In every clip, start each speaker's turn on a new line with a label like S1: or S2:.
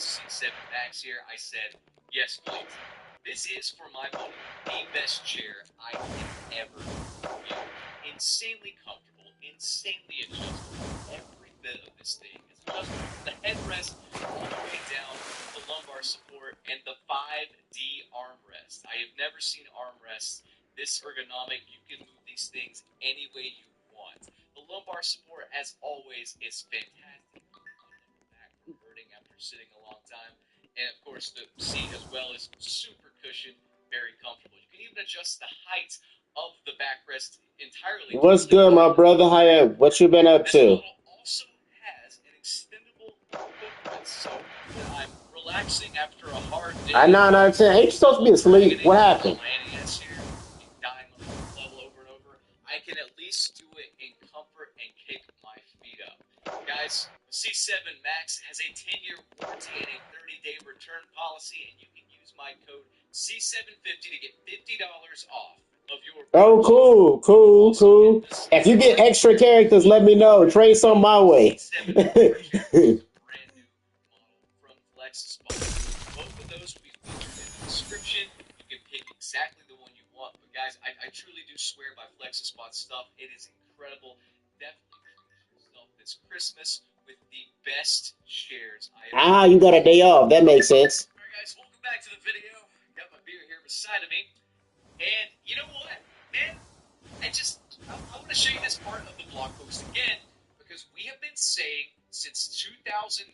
S1: C7 Max here. I said, yes, please. This is, for my money, the best chair I can ever use. Insanely comfortable, insanely adjustable. Every bit of this thing is adjustable. The headrest all the way down, the lumbar support, and the 5D armrest. I have never seen armrests this ergonomic. You can move these things any way you want. The lumbar support, as always, is fantastic. Back from hurting after sitting a long time. And of course, the seat as well is super cushioned, very comfortable. You can even adjust the height of the backrest entirely.
S2: What's good, my brother? How what you been up to?
S1: This model also has an extendable footrest, so when I'm relaxing after a hard day.
S2: I know, I'm saying, ain't you supposed to be asleep? What happened?
S1: Dying on the level over and over. I can at least do it in comfort and kick my feet up. Guys, C7 Max has a 10-year warranty and a 30-day return policy, and you can use my code C750 to get $50 off of your.
S2: Oh, cool. If you get extra characters, let me know. Trade some my way.
S1: Brand new model from FlexSpot. Both of those will be featured in the description. You can pick exactly the one you want. But guys, I truly do swear by FlexSpot stuff. It is incredible. Definitely treat yourself this Christmas with the best chairs I have.
S2: You got a day off. That makes sense.
S1: All right, guys, welcome back to the video. Got my beer here beside of me. And you know what, man? I want to show you this part of the blog post again, because we have been saying since 2019,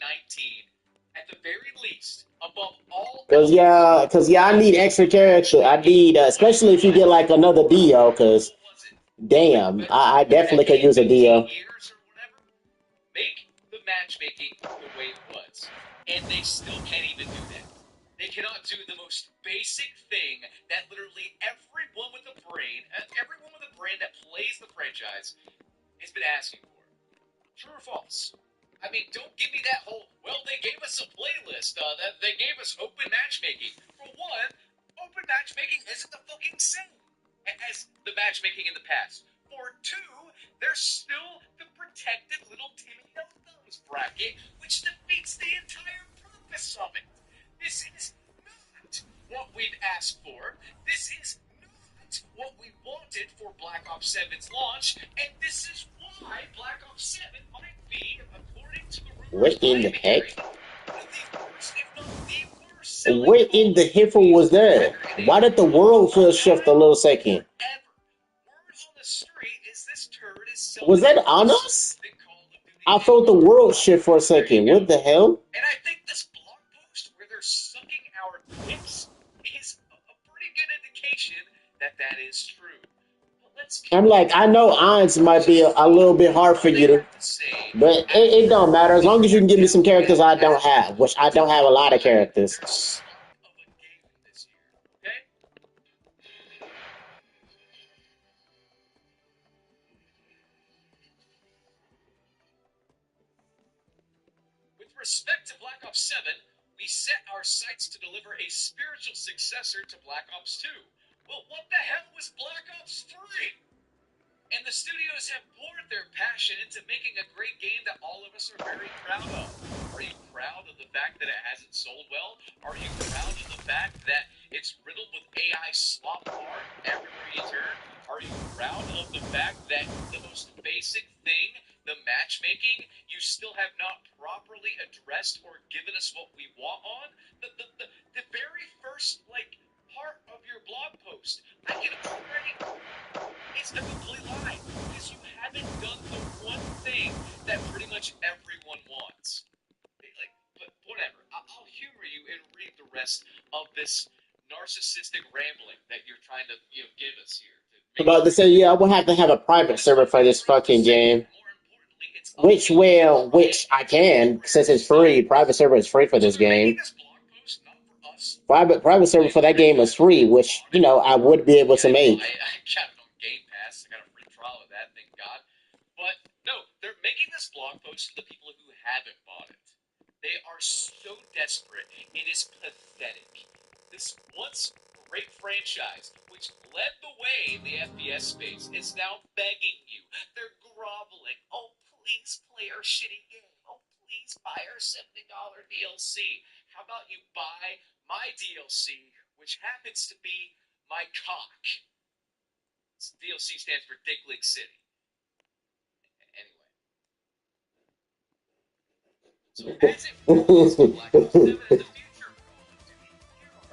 S1: at the very least, above all.
S2: Cause I need extra character. I need, especially if you get like another Dio. Cause damn, I definitely could use a Dio.
S1: Make the matchmaking the way it was, and they still can't even do that. They cannot do the most basic thing that literally everyone with a brain that plays the franchise has been asking for. True or false? I mean, don't give me that whole, well, they gave us a playlist, that they gave us open matchmaking. For one, open matchmaking isn't the fucking same as the matchmaking in the past. For two, there's still the protected little Timmy No Thumbs bracket, which defeats the entire purpose of it. This is not what we've asked for. This is not what we wanted for Black Ops 7's launch, and this is why Black Ops 7 might be, according to the rumors,
S2: what in the heck?
S1: What
S2: in the heifer was that? Why did the world feel shift a little second? Was that on us? I felt the world shift for a second. What the hell?
S1: And I think this blog post where they're sucking our dicks is a pretty good indication that that is true.
S2: I'm like, I know odds might be a little bit hard for you to, but it don't matter as long as you can give me some characters I don't have, which I don't have a lot of characters.
S1: With respect to Black Ops 7, we set our sights to deliver a spiritual successor to Black Ops 2. Well, what the hell was Black Ops 3? And the studios have poured their passion into making a great game that all of us are very proud of. Are you proud of the fact that it hasn't sold well? Are you proud of the fact that it's riddled with AI slop art everywhere you turn? Are you proud of the fact that the most basic thing, the matchmaking, you still have not properly addressed or given us what we want on? The very first, part of your blog post, I can already... It's a complete lie, because you haven't done the one thing that pretty much everyone wants. But whatever, I'll humor you and read the rest of this narcissistic rambling that you're trying to, give us here.
S2: I'm about to say, yeah, I will have to have a private server for this fucking game. Which I can, since it's free. Private server is free for this game. Private server for that game is free, which, I would be able to make.
S1: I got it on Game Pass. I got a free trial of that, thank God. But, no, they're making this blog post for the people who haven't bought it. They are so desperate. It is pathetic. This once great franchise, which led the way in the FPS space, is now begging you. They're groveling. Oh, please play our shitty game. Oh, please buy our $70 DLC. how about you buy my DLC, which happens to be my cock? DLC stands for Dick Lick City. Anyway. So as it relates to Black Ops 7 in the future,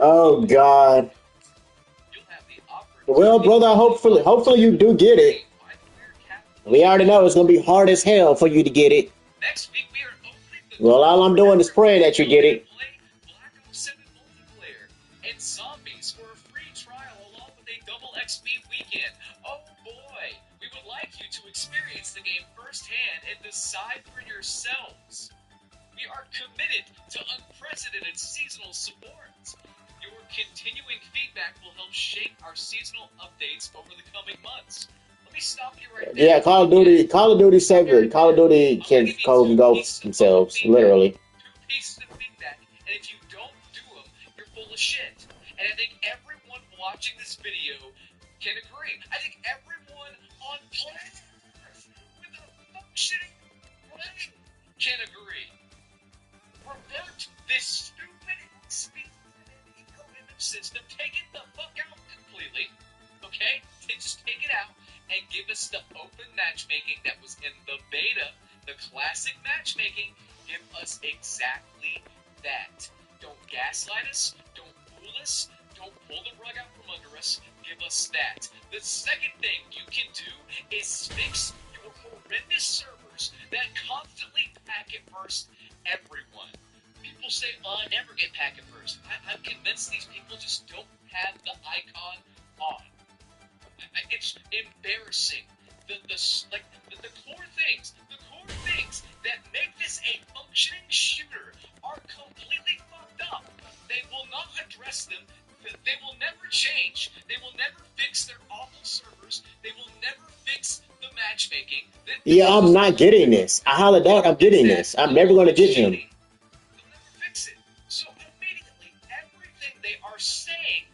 S2: Oh God.
S1: you'll have the opportunity.
S2: Well, brother, hopefully you do get it. We already know it's gonna be hard as hell for you to get it.
S1: Next week we are opening the
S2: Well, all I'm doing is praying that you get it.
S1: Black Ops 7 multiplayer and zombies for a free trial along with a double XP weekend. Oh boy, we would like you to experience the game firsthand and decide for yourselves. We are committed to unprecedented seasonal support. Your continuing feedback will help shape our seasonal updates over the coming months. Let me stop you right there.
S2: Yeah, Call of Duty 7, Call of Duty can go themselves, literally.
S1: 2 pieces of feedback, and if you don't do them, you're full of shit. And I think everyone watching this video can agree. I think everyone on planet Earth with a functioning brain can agree. Revert this stupid ecosystem system, take it the fuck out completely, okay? Just take it out and give us the open matchmaking that was in the beta, the classic matchmaking. Give us exactly that. Don't gaslight us, don't fool us, don't pull the rug out from under us. Give us that. The second thing you can do is fix your horrendous servers that constantly packet burst everyone. People say, oh, I never get packet burst. I'm convinced these people just don't have the icon on. It's embarrassing. The core things that make this a functioning shooter are completely fucked up. They will not address them. They will never change. They will never fix their awful servers. They will never fix the matchmaking.
S2: Yeah, I'm not getting this. I hollered out, I'm getting this. I'm never going to get him.
S1: They'll never fix it. So immediately, everything they are saying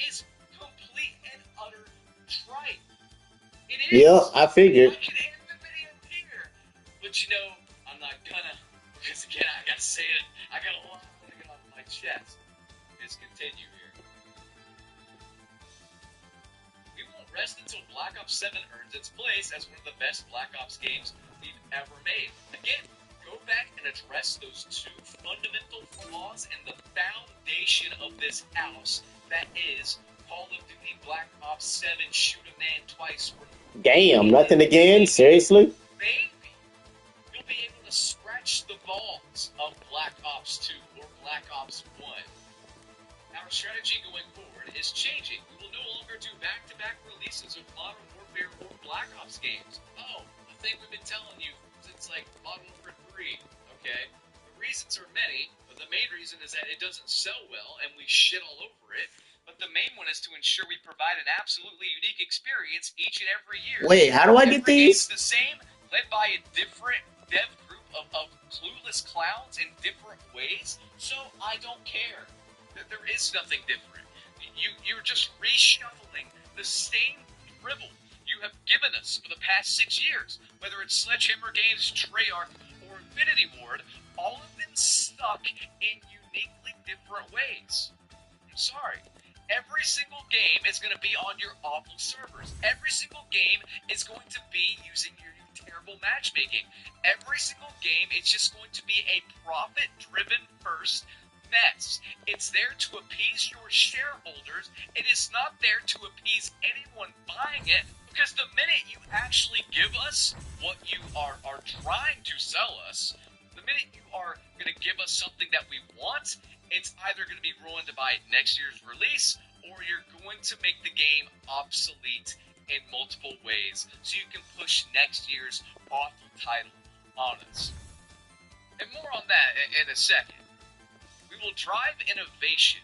S1: is complete and utter tripe. It is.
S2: Yeah, I figured.
S1: I can end the video here. But you know, I'm not gonna. Because again, I gotta say it. I got a lot to get off my chest. Let's continue here. We won't rest until Black Ops 7 earns its place as one of the best Black Ops games we've ever made. Again, go back and address those 2 fundamental flaws in the foundation of this house that is Call of Duty Black Ops 7 shoot a man twice.
S2: Damn, nothing again? Seriously?
S1: Maybe you'll be able to scratch the balls of Black Ops 2 or Black Ops 1. Our strategy going forward is changing. We will no longer do back-to-back releases of Modern Warfare or Black Ops games. Oh, the thing we've been telling you since like Modern Warfare 3, okay? The reasons are many, but the main reason is that it doesn't sell well and we shit all over it. But the main one is to ensure we provide an absolutely unique experience each and every year.
S2: Wait, how do I get these?
S1: Game's the same, led by a different dev group of clueless clowns in different ways, so I don't care. There is nothing different. You're just reshuffling the same dribble you have given us for the past 6 years. Whether it's Sledgehammer Games, Treyarch, or Infinity Ward, all of them stuck in uniquely different ways. I'm sorry. Every single game is going to be on your awful servers. Every single game is going to be using your terrible matchmaking. Every single game is just going to be a profit-driven first mess. It's there to appease your shareholders. It is not there to appease anyone buying it, because the minute you actually give us what you are trying to sell us, the minute you are going to give us something that we want, it's either going to be ruined by next year's release, or you're going to make the game obsolete in multiple ways, so you can push next year's awful title on us. And more on that in a second. We will drive innovation.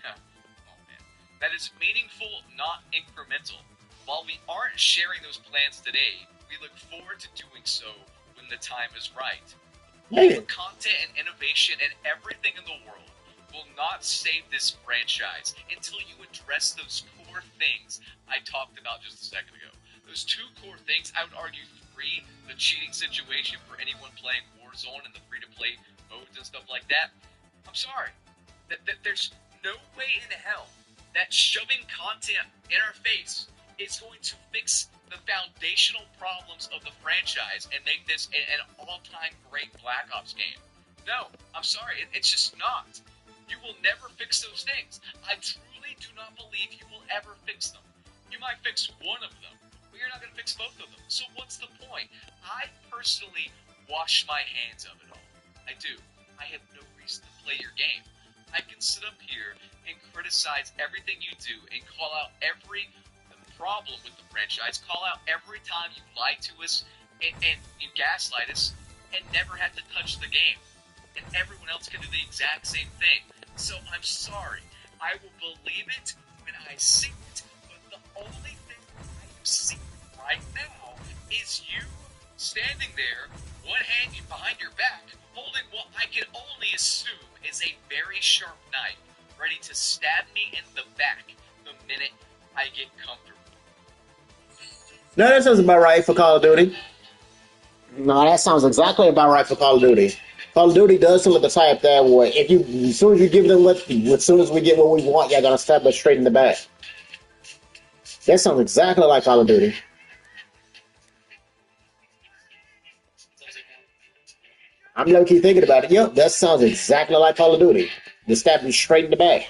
S1: Oh man. That is meaningful, not incremental. While we aren't sharing those plans today, we look forward to doing so when the time is right. All the content and innovation and everything in the world will not save this franchise until you address those core things I talked about just a second ago. Those 2 core things, I would argue 3, the cheating situation for anyone playing Warzone and the free-to-play modes and stuff like that. I'm sorry. There's no way in hell that shoving content in our face is going to fix the foundational problems of the franchise and make this an all-time great Black Ops game. No, I'm sorry, it's just not. You will never fix those things. I truly do not believe you will ever fix them. You might fix one of them, but you're not going to fix both of them. So what's the point? I personally wash my hands of it all. I do. I have no reason to play your game. I can sit up here and criticize everything you do and call out every problem with the franchise, call out every time you lie to us and you gaslight us, and never have to touch the game. And everyone else can do the exact same thing. So I'm sorry. I will believe it when I see it, but the only thing I see right now is you standing there, one hand behind your back, holding what I can only assume is a very sharp knife, ready to stab me in the back the minute I get comfortable.
S2: No, that sounds about right for Call of Duty. No, that sounds exactly about right for Call of Duty. Call of Duty does seem like the type that way. If you, as soon as you give them what, as soon as we get what we want, you're gonna stab us straight in the back. That sounds exactly like Call of Duty. I'm low key thinking about it. Yep, that sounds exactly like Call of Duty. They stab you straight in the back.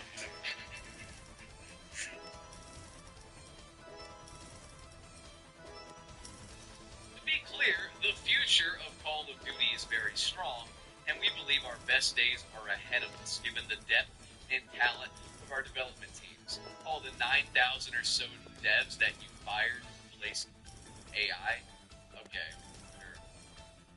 S1: To be clear, the future of Call of Duty is very strong, and we believe our best days are ahead of us, given the depth and talent of our development teams. All the 9,000 or so devs that you fired to replace AI. Okay, sure.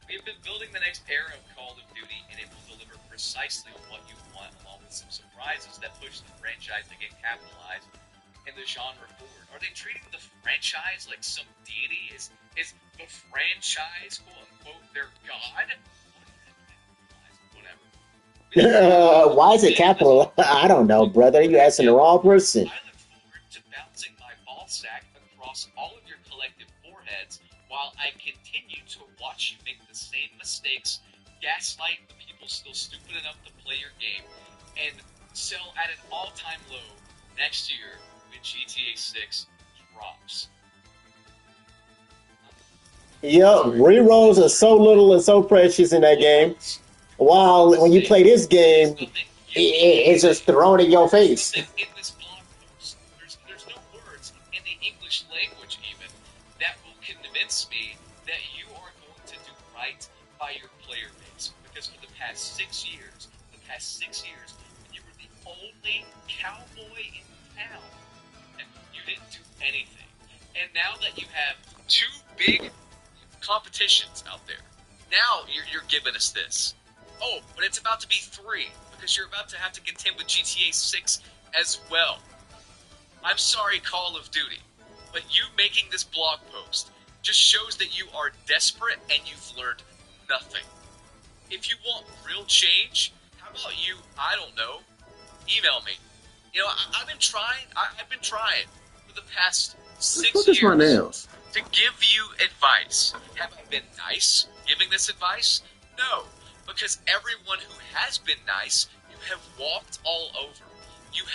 S1: We have been building the next era of Call of Duty, and it will deliver precisely on what you want, along with some surprises that push the franchise to get capitalized in the genre forward. Are they treating the franchise like some deity? Is the franchise, quote unquote, their god? Whatever.
S2: Why is it capital? I don't know, brother. You're asking the wrong person.
S1: I look forward to bouncing my ball sack across all of your collective foreheads while I continue to watch you make the same mistakes, gaslight the people still stupid enough to play your game, and sell at an all-time low next year when GTA 6 drops.
S2: Yep, rerolls are so little and so precious in that game. While when you play this game, it's just thrown in your face.
S1: In this blog post, there's no words in the English language even that will convince me that you are going to do right by your player base. Because for the past 6 years, you were the only cowboy in town, and you didn't do anything. And now that you have two big competitions out there, now you're giving us this. Oh, but it's about to be 3, because you're about to have to contend with GTA 6 as well. I'm sorry, Call of Duty, but you making this blog post just shows that you are desperate and you've learned nothing. If you want real change, how about you, I don't know, email me. You know, I've been trying for the past 6 years
S2: my nails.
S1: to give you advice. Have I been nice giving this advice? No, because everyone who has been nice, you have walked all over. You've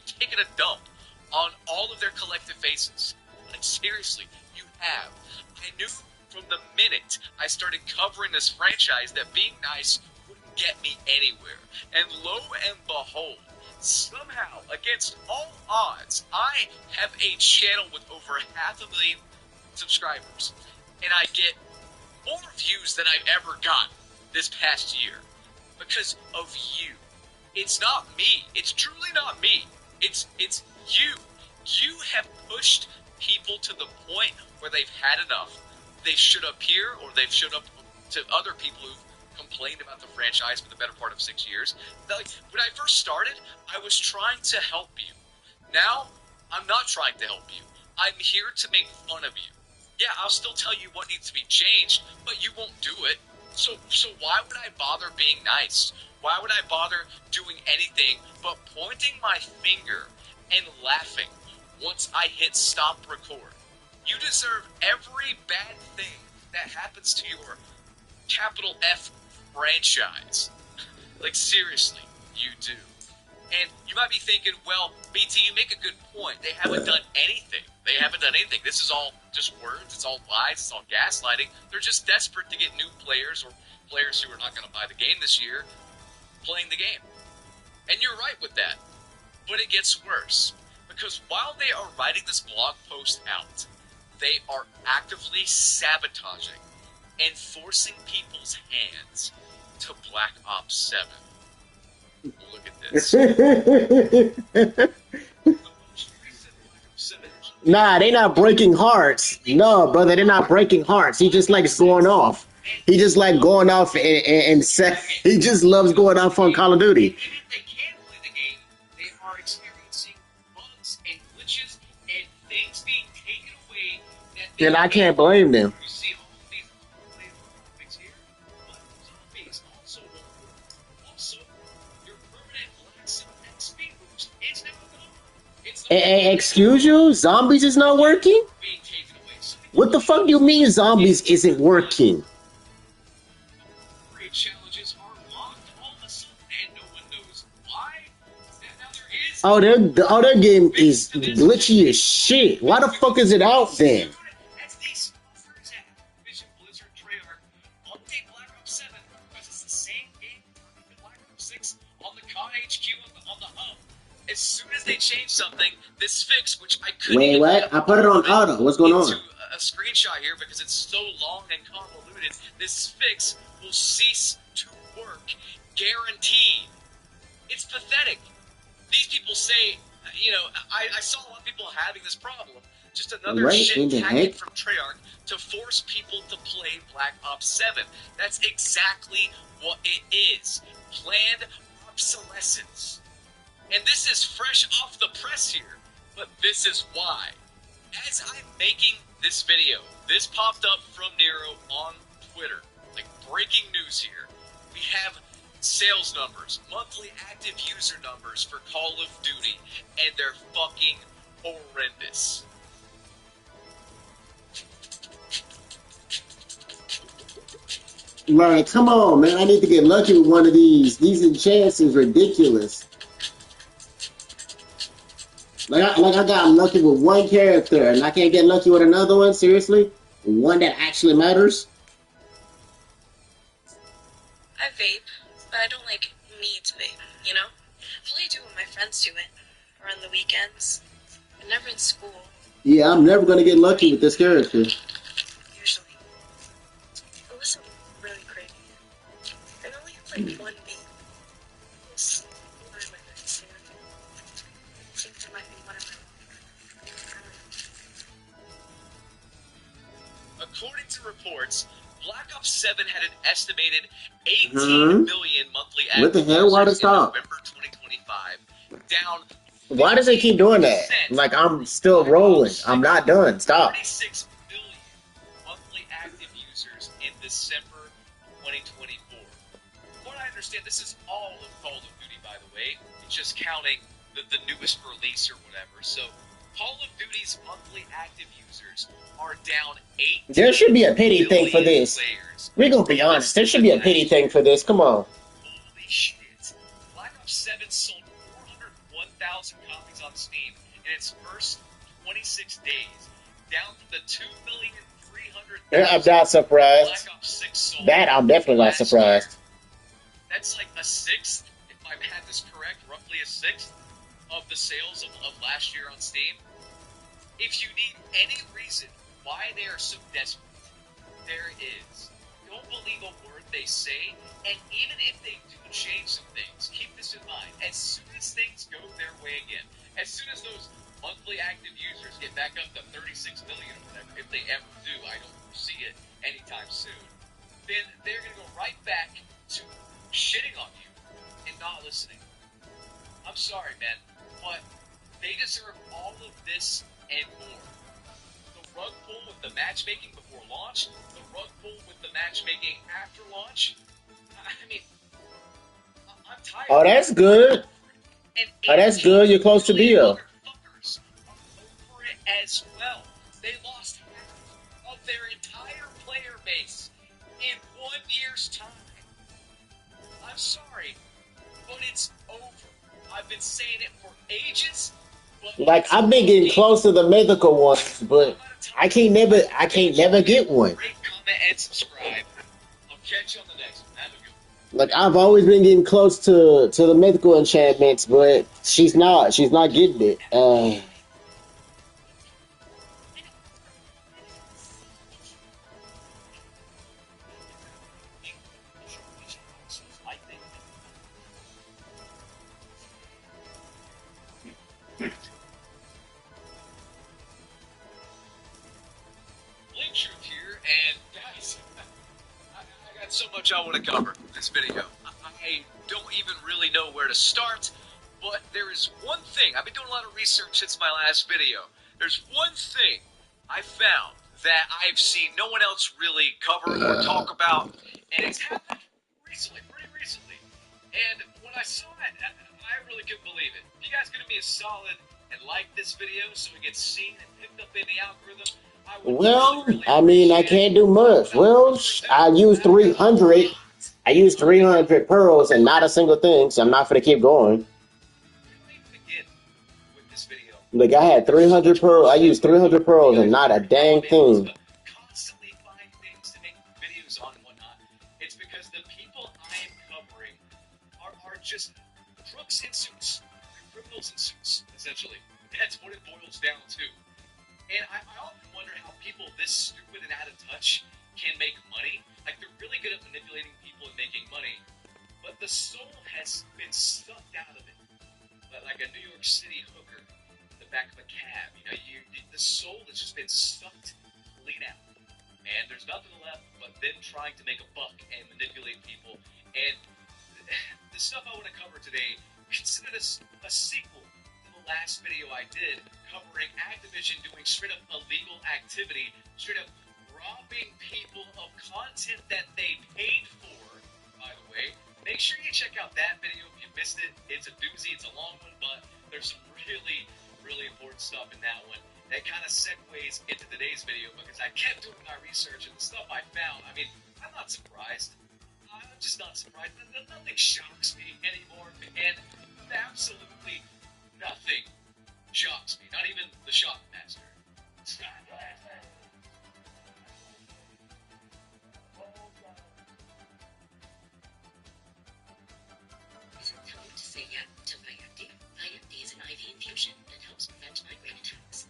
S1: taken a dump on all of their collective faces. Like, seriously, you have. I knew from the minute I started covering this franchise that being nice wouldn't get me anywhere. And lo and behold, somehow, against all odds, I have a channel with over 500,000 subscribers. And I get more views than I've ever gotten this past year. Because of you. It's not me. It's truly not me. It's you. You have pushed people to the point where they've had enough. They've showed up here, or they've showed up to other people who've complained about the franchise for the better part of 6 years. Like, when I first started, I was trying to help you. Now, I'm not trying to help you. I'm here to make fun of you. Yeah, I'll still tell you what needs to be changed, but you won't do it. So why would I bother being nice? Why would I bother doing anything but pointing my finger and laughing once I hit stop record? You deserve every bad thing that happens to your capital F franchise. Like, seriously, you do. And you might be thinking, well, BT, you make a good point. They haven't done anything. They haven't done anything. This is all just words. It's all lies. It's all gaslighting. They're just desperate to get new players or players who are not going to buy the game this year playing the game. And you're right with that. But it gets worse. Because while they are writing this blog post out, they are actively sabotaging and forcing people's hands to Black Ops 7. Look at this.
S2: Nah, they not breaking hearts. No, brother, they're not breaking hearts. He just likes going off. He just like going off and he just loves going off on Call of Duty.
S1: Even if they can play the game, they are experiencing bugs and glitches and things being taken away.
S2: And I can't blame them.
S1: You see all these things here, but zombies also won't work. Also, your permanent blast XP boost is now gone. It's
S2: Excuse you? Zombies is not working?
S1: being taken away. So
S2: What the fuck do you mean zombies isn't working?
S1: upgrade challenges are locked all of a sudden, and no one knows why. Now there is.
S2: Their game is glitchy as shit. Why the fuck is it out then?
S1: As these scoffers at Activision Blizzard Treyarch update Black Ops 7 because it's the same game as Black Ops 6 on the COD HQ on the hub. As soon as they change something, this fix, which I couldn't
S2: Wait,
S1: even
S2: what? I put it on auto. What's going on?
S1: into a screenshot here because it's so long and convoluted. This fix will cease to work, guaranteed. It's pathetic. These people say, I saw a lot of people having this problem. Just another
S2: Right
S1: shit
S2: in the
S1: tactic
S2: heck?
S1: from Treyarch to force people to play Black Ops 7. That's exactly what it is. Planned obsolescence. And this is fresh off the press here, but this is why. As I'm making this video, this popped up from Nero on Twitter. Like breaking news here. We have sales numbers, monthly active user numbers for Call of Duty, and they're fucking horrendous.
S2: Like, come on, man. I need to get lucky with one of these. These enchants is ridiculous. Like I got lucky with one character, and I can't get lucky with another one? Seriously? One that actually matters?
S3: I vape, but I don't need to vape, you know? I only do when my friends do it, or on the weekends, but never in school,
S2: Yeah, I'm never gonna get lucky with this character.
S3: usually. Unless I'm really crazy. I only have one vape. It's by my nightstand. I think there might be one in my room. I don't know.
S1: According to reports, Black Ops 7 had an estimated 18 million monthly active
S2: What the hell? Why
S1: users
S2: to
S1: in
S2: stop?
S1: November 2025, down
S2: Why does it keep doing that? Like, I'm still rolling. I'm not done. Stop.
S1: 36 million monthly active users in December 2024. From what I understand, this is all of Call of Duty, by the way. It's just counting the newest release or whatever. So, Call of Duty's monthly active users are down 8
S2: There should be a pity thing for this.
S1: players.
S2: We're gonna be honest. There should be a pity thing for this. Come on.
S1: Holy shit. Black Ops 7 sold 401,000 copies on Steam in its first 26 days, down from the 2,300,000
S2: I'm not surprised.
S1: Black Ops 6 sold.
S2: That I'm definitely not
S1: last
S2: surprised.
S1: year. That's like a sixth, if I had this correct, roughly a sixth of the sales of last year on Steam. If you need any reason why they are so desperate, there is. Don't believe a word they say, and even if they do change some things, keep this in mind. As soon as things go their way again, as soon as those monthly active users get back up to 36 million or whatever, if they ever do, I don't foresee it anytime soon, then they're going to go right back to shitting on you and not listening. I'm sorry, man, but they deserve all of this and more. The rug pull with the matchmaking before launch, the rug pull with the matchmaking after launch. I mean, I'm tired.
S2: Oh, that's good.
S1: And
S2: Oh, that's good. You're close to deal.
S1: motherfuckers are over it as well. They lost half of their entire player base in 1 year's time. I'm sorry, but it's over. over. I've been saying it for ages, but
S2: Like I've been getting close to the mythical ones, but I can't never get one.
S1: rate, comment, and subscribe. I'll catch you on the next one. Have a good one.
S2: Like I've always been getting close to the mythical enchantments, but she's not getting it.
S1: Blink Truth here, and guys, I got so much I want to cover in this video. I don't even really know where to start, but there is one thing. I've been doing a lot of research since my last video. There's one thing I found that I've seen no one else really cover or talk about, and it's happened recently, pretty recently. And when I saw it, I really couldn't believe it. If you guys could do me a solid and like this video so it gets seen and picked up in the algorithm, I would
S2: Well,
S1: really
S2: I mean, I
S1: appreciate
S2: can't do much. Well, I used 300.
S1: it.
S2: I used 300 pearls and not a single thing, so I'm not gonna keep going.
S1: Really begin with this video.
S2: Like I had 300 pearls. I used 300 pearls and not a dang thing.
S1: Constantly find things to make videos on and whatnot. It's because the people I am covering are just crooks in suits. They're criminals in suits, essentially. That's what it boils down to. And I often wonder how people this stupid and out of touch can make money. Like, they're really good at manipulating people and making money. But the soul has been sucked out of it. Like a New York City hooker in the back of a cab. You know, the soul has just been sucked clean out. And there's nothing left but them trying to make a buck and manipulate people. And the stuff I want to cover today, consider this a sequel to the last video I did covering Activision doing straight up illegal activity, straight up robbing people of content that they paid for, by the way. Make sure you check out that video if you missed it. It's a doozy, it's a long one, but there's some really, really important stuff in that one that kind of segues into today's video because I kept doing my research and the stuff I found. I mean, I'm not surprised. I'm just not surprised. Nothing shocks me anymore, and absolutely nothing shocks me. Not even the Shockmaster.
S4: Come to say yeah to Vyepti. Vyepti is an IV infusion that helps prevent migraine attacks.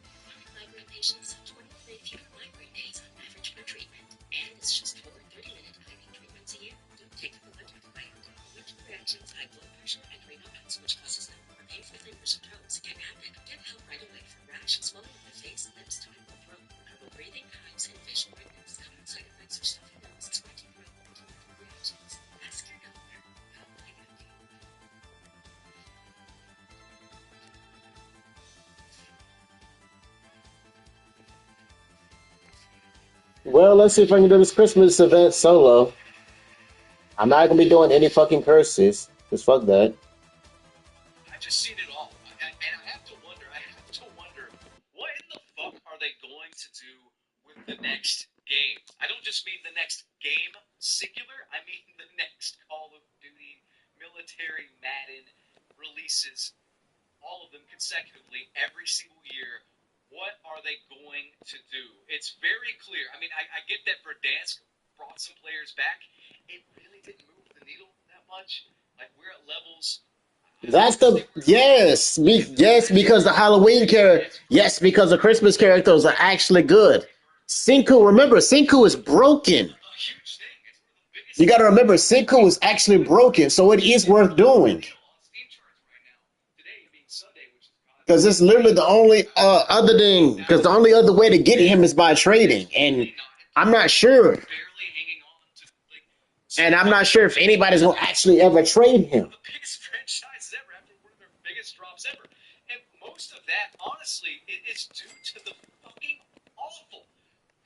S4: Migraine patients have 23 fewer migraine days on average per treatment, and it's just 4 30-minute IV treatments a year. Don't take the blood with Vyepti. Allergic reactions, high blood pressure, and renal itis, which causes them or painful fingers and toes. Get Epic. Get help right away for rash, swelling of the face, lips, tongue, or throat, trouble breathing, hives, and facial redness. Common side effects are stuffy nose, scratchy throat, and chemical reactions. Ask your doctor. Help Vyepti.
S2: Well, let's see if I can do this Christmas event solo. I'm not gonna be doing any fucking curses. Just fuck that.
S1: I just seen it all, and I have to wonder, what in the fuck are they going to do with the next game? I don't just mean the next game, singular, I mean the next Call of Duty, military, Madden releases, all of them consecutively, every single year. What are they going to do? It's very clear. I mean, I get that Verdansk brought some players back. It really didn't move the needle that much. Like, we're at levels.
S2: That's the yes, because the Halloween character, yes, because the Christmas characters are actually good. Senku, remember, Senku is broken.
S1: A huge thing. It's one of the biggest.
S2: You got to remember, Senku is actually broken, so it is worth doing.
S1: On Steam charts right now. Today being Sunday, which is
S2: Because it's literally the only because the only other way to get him is by trading, and I'm not sure,
S1: barely hanging on to like.
S2: and I'm not sure if anybody's gonna actually ever trade him.
S1: The biggest franchise ever after one of their biggest drops ever. And most of that, honestly, is due to the fucking awful,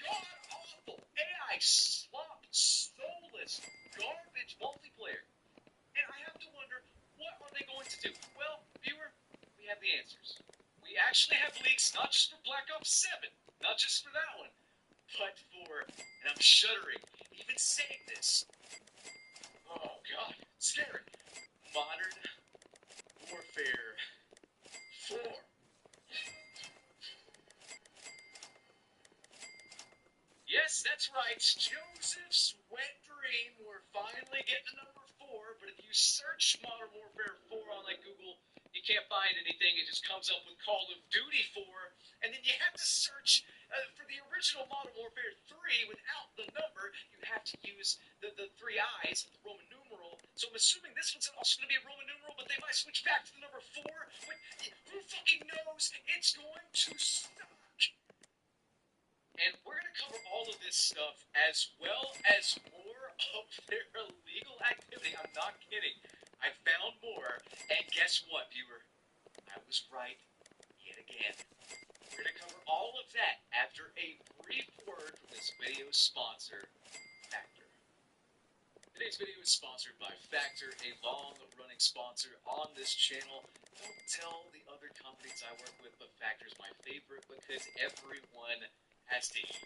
S1: god awful AI slop, soulless, garbage multiplayer. And I have to wonder, what are they going to do? Well, viewer, we have the answers. We actually have leaks, not just for Black Ops 7, not just for that one, but for, and I'm shuddering, even saying this, oh god, scary, modern right, Joseph's wet dream. We're finally getting to number 4, but if you search Modern Warfare 4 on like Google, you can't find anything. It just comes up with Call of Duty 4, and then you have to search for the original Modern Warfare 3 without the number. You have to use the 3 I's, the Roman numeral. So I'm assuming this one's also going to be a Roman numeral, but they might switch back to the number 4. But who fucking knows? It's going to suck. And we're going to cover all of this stuff as well as more of their illegal activity. I'm not kidding. I found more. And guess what, viewer? I was right yet again. We're going to cover all of that after a brief word from this video's sponsor, Factor. Today's video is sponsored by Factor, a long-running sponsor on this channel. Don't tell the other companies I work with, but Factor is my favorite because everyone has to eat.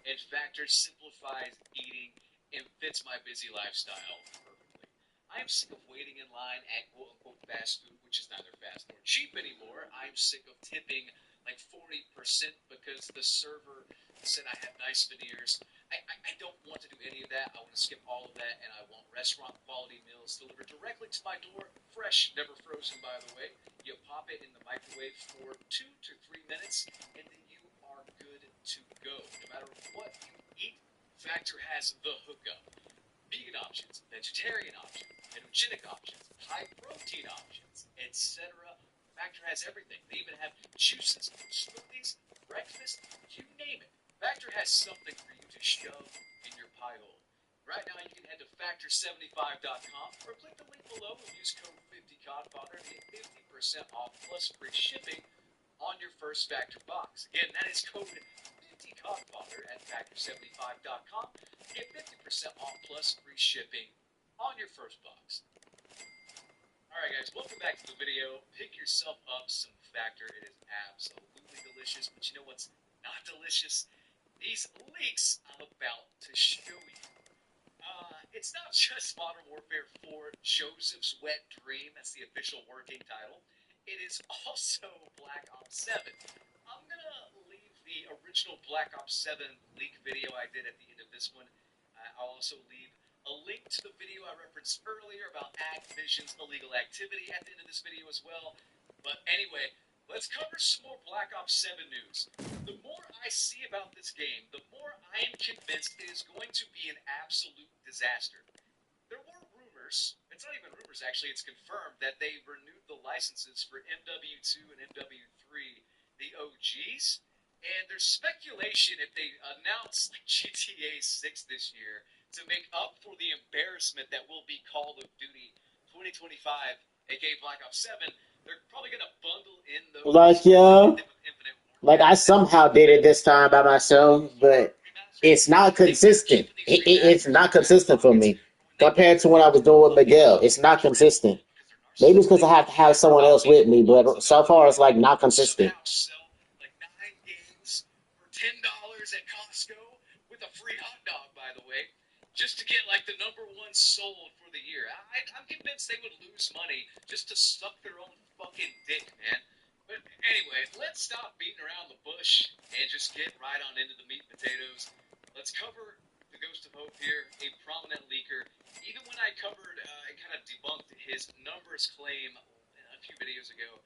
S1: And Factor simplifies eating and fits my busy lifestyle perfectly. I am sick of waiting in line at quote-unquote fast food, which is neither fast nor cheap anymore. I'm sick of tipping like 40% because the server said I have nice veneers. I don't want to do any of that. I want to skip all of that, and I want restaurant quality meals delivered directly to my door, fresh, never frozen, by the way. You pop it in the microwave for 2 to 3 minutes, and then you are good to go. No matter what you eat, Factor has the hookup. Vegan options, vegetarian options, ketogenic options, high protein options, etc. Factor has everything. They even have juices, smoothies, breakfast, you name it. Factor has something for you to shove in your pie hole. Right now, you can head to Factor75.com or click the link below and use code 50CODFATHER to get 50% off plus free shipping on your first Factor box. Again, that is code 50CODFATHER at Factor75.com to get 50% off plus free shipping on your first box. Alright guys, welcome back to the video. Pick yourself up some Factor. It is absolutely delicious, but you know what's not delicious? These leaks I'm about to show you. It's not just Modern Warfare 4 Joseph's Wet Dream, that's the official working title. It is also Black Ops 7. I'm gonna leave the original Black Ops 7 leak video I did at the end of this one. I'll also leave a link to the video I referenced earlier about Activision's illegal activity at the end of this video as well. But anyway, let's cover some more Black Ops 7 news. The more I see about this game, the more I am convinced it is going to be an absolute disaster. There were rumors, it's not even rumors actually, it's confirmed that they renewed the licenses for MW2 and MW3, the OGs, and there's speculation if they announce like GTA 6 this year to make up for the embarrassment that will be Call of Duty 2025, aka Black Ops 7, they're probably going to bundle in those.
S2: Like I somehow did it this time by myself, but it's not consistent. It's not consistent for me compared to when I was doing with Miguel. It's not consistent. Maybe it's because I have to have someone else with me, but so far it's like not consistent.
S1: Like 9 games for $10 at Costco with a free hot dog, by the way, just to get like the #1 sold for the year. I'm convinced they would lose money just to suck their own fucking dick, man. But anyway, let's stop beating around the bush and just get right on into the meat and potatoes. Let's cover the Ghost of Hope here, a prominent leaker. Even when I covered and kind of debunked his numbers claim a few videos ago,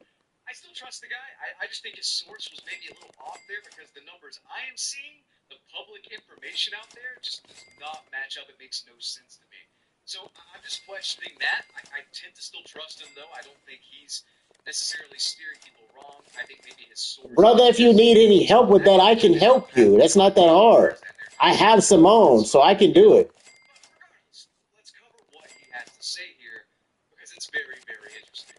S1: I still trust the guy. I just think his source was maybe a little off there because the numbers I am seeing, the public information out there, just does not match up. It makes no sense to me. So I'm just questioning that. I tend to still trust him, though. I don't think he's necessarily steering people wrong. I think maybe his source...
S2: Brother, if you need any help with that, I can help you. That's not that hard. I have Simone, so I can do it.
S1: But regardless, let's cover what he has to say here because it's very, very interesting.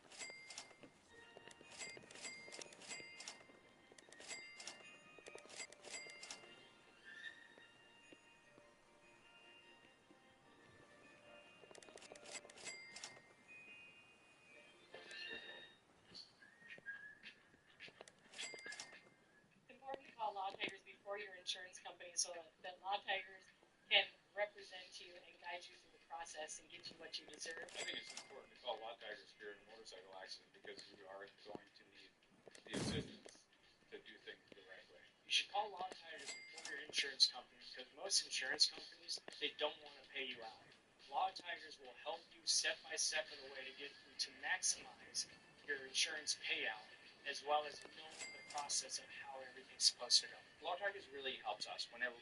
S3: Important to call Law Tigers before your insurance company so that Law Tigers can represent you and guide you through the process and get you what you deserve.
S5: I think it's important to call Lot Tigers if you're in a motorcycle accident because you are going to need the assistance to do things the right way.
S1: You should call Law Tigers before your insurance
S6: insurance companies, because most insurance companies, they don't want to pay you out. Log Tigers will help you step by step in a way to get you to maximize your insurance payout, as well as knowing the process of how everything's supposed to go.
S1: Log Tigers really helps us whenever,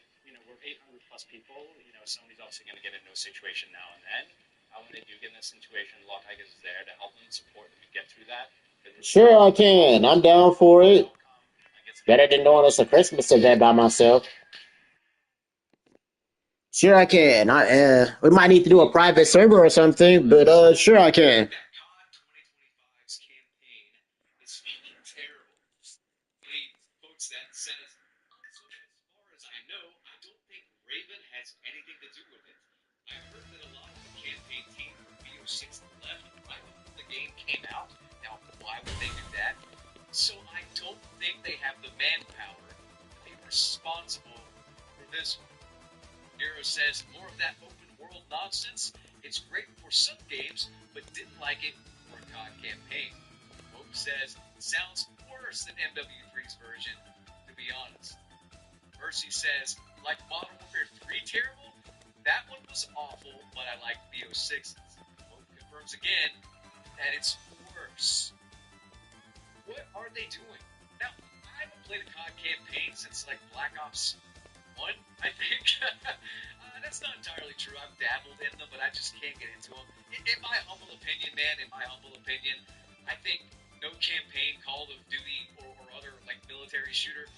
S1: we're 800 plus people. Somebody's obviously going to get into a situation now and then. When they do get in a situation, Log Tigers is there to help them, support them, and get through that.
S2: Sure, I can. I'm down for it. Better than doing this a Christmas event by myself. Sure, I can. We might need to do a private server or something, but sure, I can.
S1: COD 2025's campaign is fucking terrible. Folks, that says, so as far as I know, I don't think Raven has anything to do with it. I heard that a lot of the campaign team from BO6 left right before the game came out. Now, why would they do that? So I don't think they have the manpower to be responsible for this one. Hero says more of that open world nonsense. It's great for some games, but didn't like it for a COD campaign. Hope says sounds worse than MW3's version, to be honest. Mercy says, like Modern Warfare 3 terrible? That one was awful, but I like BO6's. Hope confirms again that it's worse. What are they doing? Now, I haven't played a COD campaign since like Black Ops 1, I think. That's not entirely true. I've dabbled in them, but I just can't get into them. In my humble opinion, man, I think no campaign Call of Duty or other like military shooter,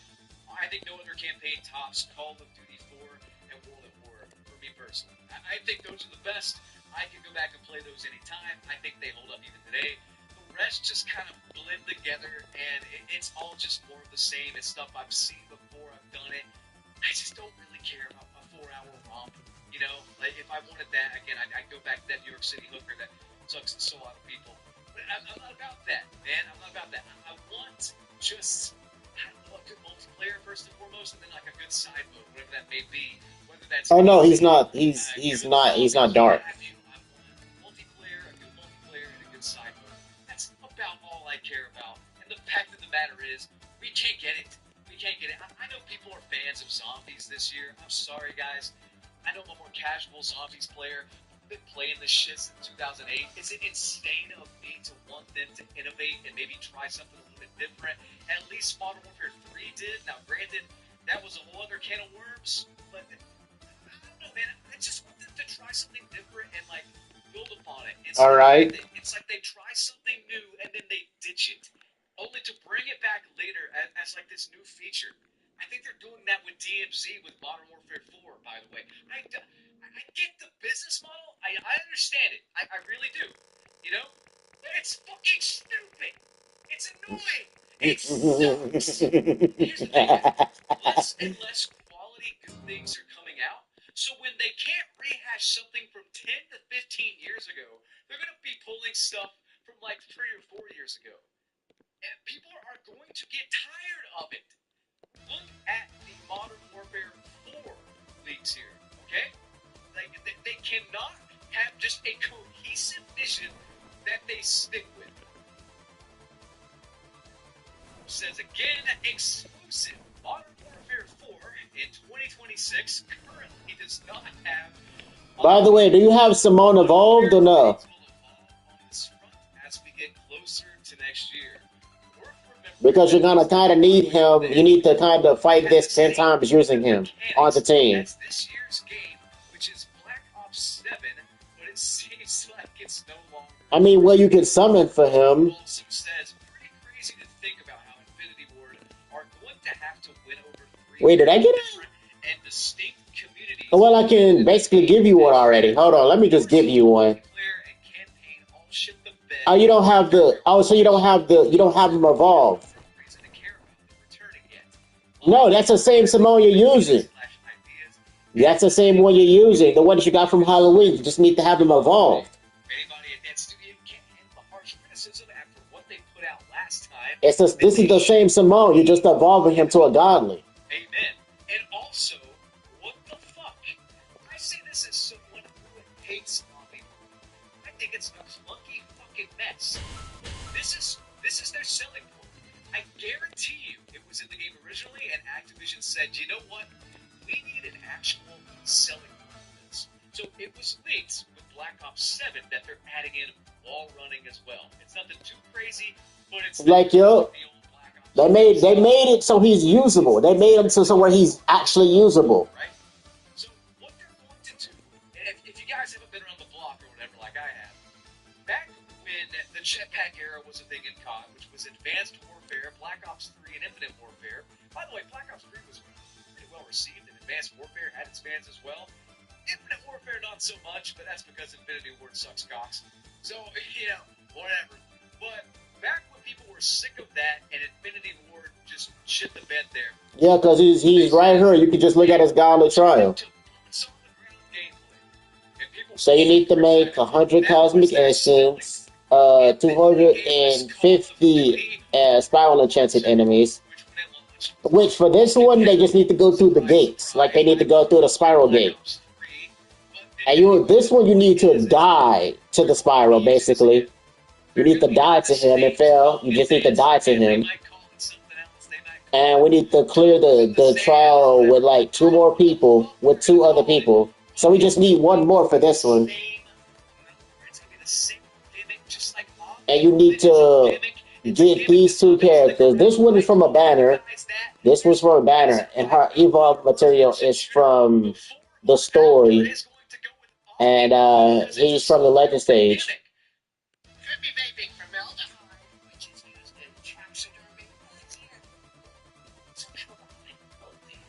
S1: I think no other campaign tops Call of Duty 4 and World at War for me personally. I think those are the best. I can go back and play those anytime. I think they hold up even today. The rest just kind of blend together, and it's all just more of the same. It's stuff I've seen before. I've done it. I just don't really care about a 4-hour romp. Like if I wanted that again, I'd go back to that New York City hooker that sucks so out of people. But I'm not about that, man. I'm not about that. I want just a good multiplayer first and foremost, and then like a good side mode, whatever that may be. Whether that's
S2: No, he's not. He's not dark.
S1: I want multiplayer, a good multiplayer, and a good side mode. That's about all I care about. And the fact of the matter is, we can't get it. I know people are fans of zombies this year. I'm sorry, guys. I know I'm a more casual zombies player. I've been playing this shit since 2008. Is it insane of me to want them to innovate and maybe try something a little bit different? At least Modern Warfare 3 did. Now, granted, that was a whole other can of worms, but I don't know, man. I just want them to try something different and, like, build upon it.
S2: All right.
S1: It's like they try something new and then they ditch it, only to bring it back later as like this new feature. I think they're doing that with DMZ with Modern Warfare 4, by the way. I get the business model. I understand it. I really do. But it's fucking stupid. It's annoying. It sucks. Here's the thing. Less and less quality good things are coming out. So when they can't rehash something from 10 to 15 years ago, they're going to be pulling stuff from like 3 or 4 years ago. And people are going to get tired of it. Look at the Modern Warfare 4 leaks here, okay? Like, they cannot have just a cohesive vision that they stick with. Says again, exclusive Modern Warfare 4 in 2026 currently does not have...
S2: By the way, do you have Simone evolved or no?
S1: As we get closer to next year.
S2: Because you're gonna kind of need him. You need to kind of fight this 10 times using him on the team.
S1: That's this year's game, which is Black Ops 7, but it seems like it's no longer.
S2: I mean, well, you can summon for him.
S1: Also says pretty crazy to think about how Infinity Ward are going to have to win over 3
S2: Wait, did I get it?
S1: and distinct communities.
S2: Well, I can basically give you one already. Hold on, let me just give you one. Oh, you don't have the. Oh, so you don't have the. You don't have them evolved. No, that's the same Simone you're using. That's the same one you're using. The one that you got from Halloween. You just need to have them evolved. This is the same Simone. You're just evolving him to a godly.
S1: Amen. And also, what the fuck? I say this as someone who hates zombie. I think it's a clunky fucking mess. This is their selling point. I guarantee you, it was in the game originally, and Activision said, you know what? We need an actual selling point for this. So it was leaked with Black Ops 7 that they're adding in wall running as well. It's nothing too crazy, but it's
S2: Like, yo, they made it so he's usable. They made him so where he's actually usable.
S1: Right? So what they're going to do, and if you guys haven't been around the block or whatever like I have, back when the jetpack era was a thing in COD, which was Advanced Warfare, Black Ops 3, and Infinite Warfare. By the way, Black Ops 3 was pretty well received, and Advanced Warfare had its fans as well. Infinite Warfare, not so much, but that's because Infinity Ward sucks cocks. So, whatever. But back when people were sick of that, and Infinity Ward just shit the bed there.
S2: Yeah, because he's right here. You can just look at his godly trial. So you need to make 100 cosmic essence, 250 spiral enchanted enemies. Which for this one, they just need to go through the gates. Like they need to go through the spiral gate. And this one, you need to die to the spiral, basically. You need to die to him and fail. You just need to die to him. And we need to clear the trial with like 2 more people, with 2 other people. So we just need 1 more for this one. And you need to get these 2 characters. This one is from a banner. This was from a banner. And her evolved material is from the story. And he's from the legend stage.
S7: Could be vaping formaldehyde, which is used in taxidermy. So come on. Oh dear.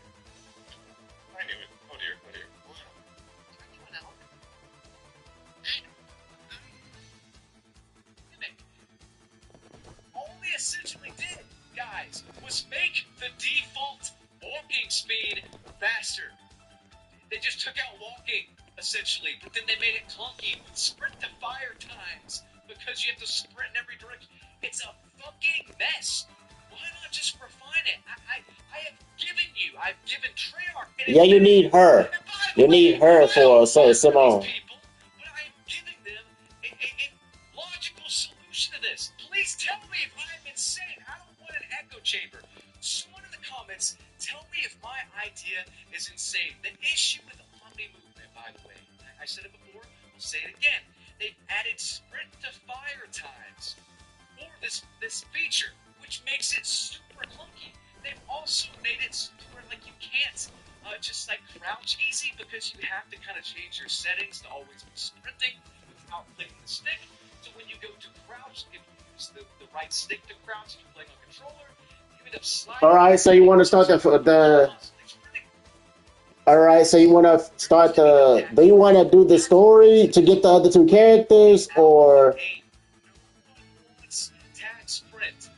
S5: I knew it. Oh dear. Oh dear.
S7: Anyone else?
S1: All they essentially did, guys, was make the default walking speed faster. They just took out walking, essentially, but then they made it clunky with sprint to fire times because you have to sprint in every direction. It's a fucking mess. Why not just refine it? I've given Treyarch.
S2: Yeah, you need her. You need her for Simone.
S1: But I am giving them a logical solution to this. Please tell me if I'm insane. I don't want an echo chamber. Someone in the comments, tell me if my idea is insane. The issue with the Omni movement, by the way, I said it before, I'll say it again. They've added sprint to fire times for this feature, which makes it super clunky. They've also made it super like you can't just like crouch easy because you have to kind of change your settings to always be sprinting without clicking the stick. So when you go to crouch, if you use the right stick to crouch, if you're playing on controller, you end up sliding.
S2: Alright, so you want to start Alright, so you want to start do you want to do the story to get the other 2 characters, or?
S1: Tag sprint.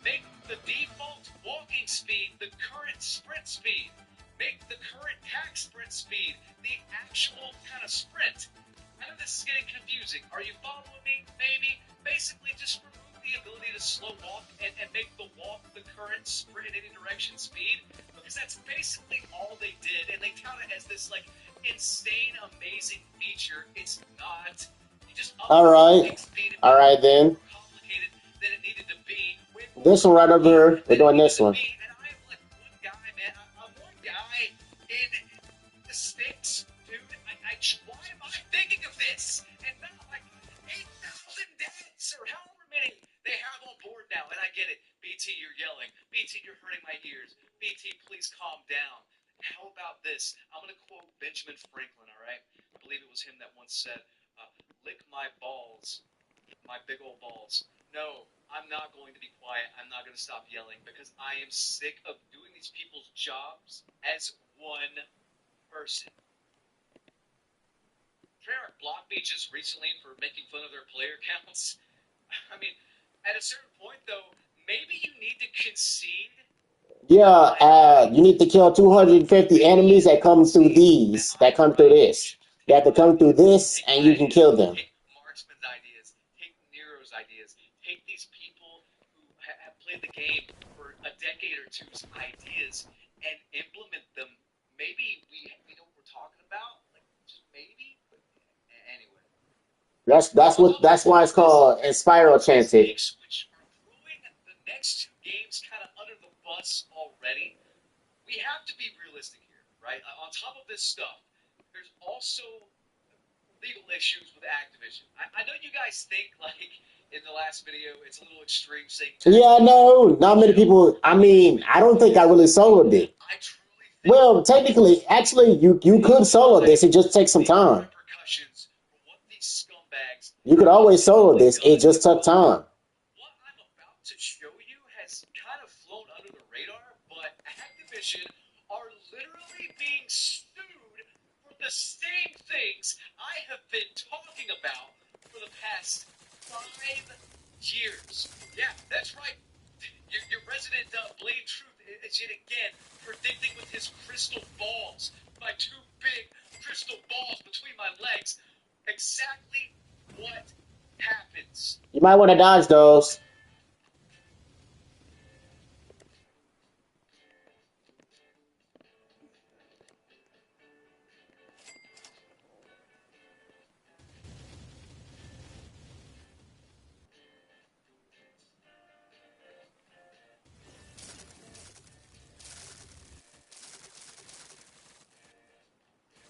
S1: Make the default walking speed the current sprint speed. Make the current tag sprint speed the actual kind of sprint. I know this is getting confusing. Are you following me? Maybe. Basically, just remove the ability to slow walk and make the walk the current sprint in any direction speed. Because that's basically all they did, and they tout it as this like insane, amazing feature. It's not. You just
S2: Alright then.
S1: Complicated than it needed to be.
S2: This one right over here. We're doing this one.
S1: And I am like one guy, man. I'm one guy in the sticks, dude. Why am I thinking of this and not like 8,000 deaths or however many they have on board now? And I get it. BT, you're yelling. BT, you're hurting my ears. BT, please calm down. How about this? I'm going to quote Benjamin Franklin, all right? I believe it was him that once said, lick my balls, my big old balls. No, I'm not going to be quiet. I'm not going to stop yelling because I am sick of doing these people's jobs as one person. Treyarch blocked me just recently for making fun of their player counts. I mean, at a certain point, though, maybe you need to concede.
S2: Yeah, you need to kill 250 enemies that come through these, that come through this. They have to come through this, and you can kill them.
S1: Take Marksman's ideas. Take Nero's ideas. Take these people who have played the game for a decade or two's ideas and implement them. Maybe we know what we're talking about. Like, just maybe. But anyway.
S2: That's why it's called a spiral chanted.
S1: Which are throwing the next 2 games kind of under the bus already. We have to be realistic here, right? On top of this stuff, there's also legal issues with Activision. I know you guys think, like, in the last video, it's a little extreme saying.
S2: Yeah, no, not many people. I mean, I don't think I really soloed it.
S1: I truly think.
S2: Well, technically, actually, you could solo this. It just takes some time.
S1: Repercussions for what these scumbags.
S2: You could always solo this. It just took time.
S1: What I'm about to show you has kind of flown under the radar, but Activision are literally being sued for the same things I have been talking about for the past 5 years. Yeah, that's right. Your resident Blade Truth is yet again predicting with his crystal balls, my 2 big crystal balls between my legs, exactly what happens.
S2: You might want to dodge those.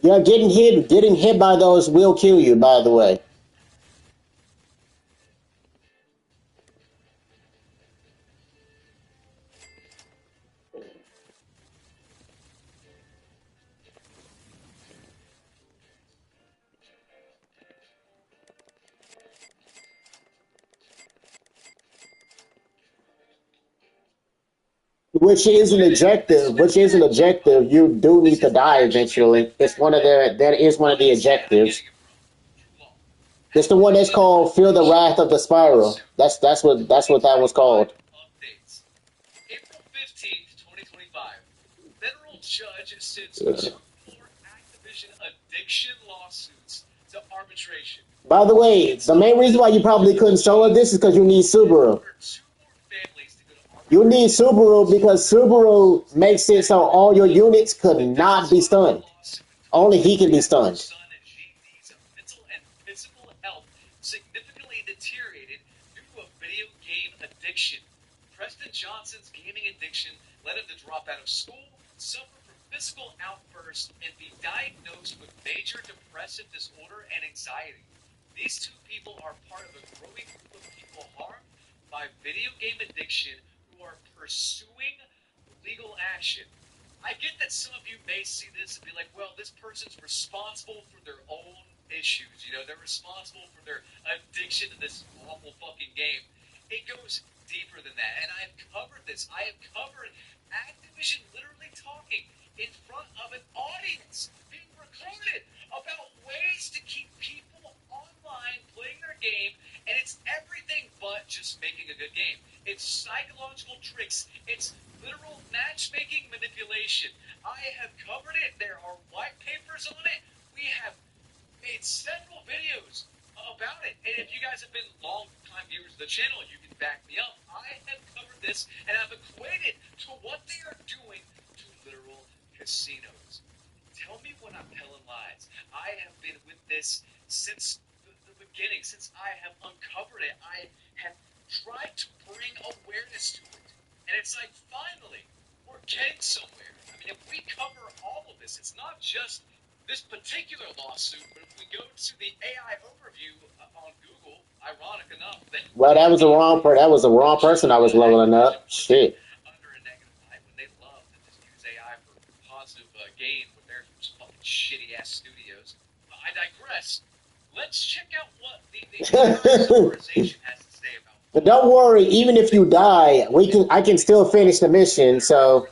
S2: Yeah, getting hit by those will kill you, by the way. Which is an objective. Which is an objective. You do need to die eventually. It's one of the. That is one of the objectives. It's the one that's called "Feel the Wrath of the Spiral." That's what that was called.
S1: Updates. April 15th, 2025. Federal judge sends 2 more Activision addiction lawsuits to arbitration.
S2: By the way, the main reason why you probably couldn't solo this is because you need Subaru. You need Subaru because Subaru makes it so all your units could not be stunned. Only he can be stunned.
S1: Mental and physical health significantly deteriorated due to a video game addiction. Preston Johnson's gaming addiction led him to drop out of school, suffer from physical outbursts, and be diagnosed with major depressive disorder and anxiety. These 2 people are part of a growing group of people harmed by video game addiction who are pursuing legal action. I get that some of you may see this and be like, well, this person's responsible for their own issues. You know, they're responsible for their addiction to this awful fucking game. It goes deeper than that. And I have covered this. I have covered Activision literally talking in front of an audience being recorded about ways to keep people online playing their game. And it's everything but just making a good game. It's psychological tricks. It's literal matchmaking manipulation. I have covered it. There are white papers on it. We have made several videos about it. And if you guys have been long-time viewers of the channel, you can back me up. I have covered this, and I've equated to what they are doing to literal casinos. Tell me when I'm telling lies. I have been with this since the beginning, since I have uncovered it. I have tried to bring awareness to it. And it's like, finally, we're getting somewhere. I mean, if we cover all of this, it's not just this particular lawsuit, but if we go to the AI overview on Google, ironic enough,
S2: well, that was the wrong person I was leveling up. Shit.
S1: Under a negative light when they love to just use AI for positive gain with their fucking shitty ass studios. I digress. Let's check out what the summarization has to say about.
S2: But don't worry, even if you die, I can still finish the mission. So.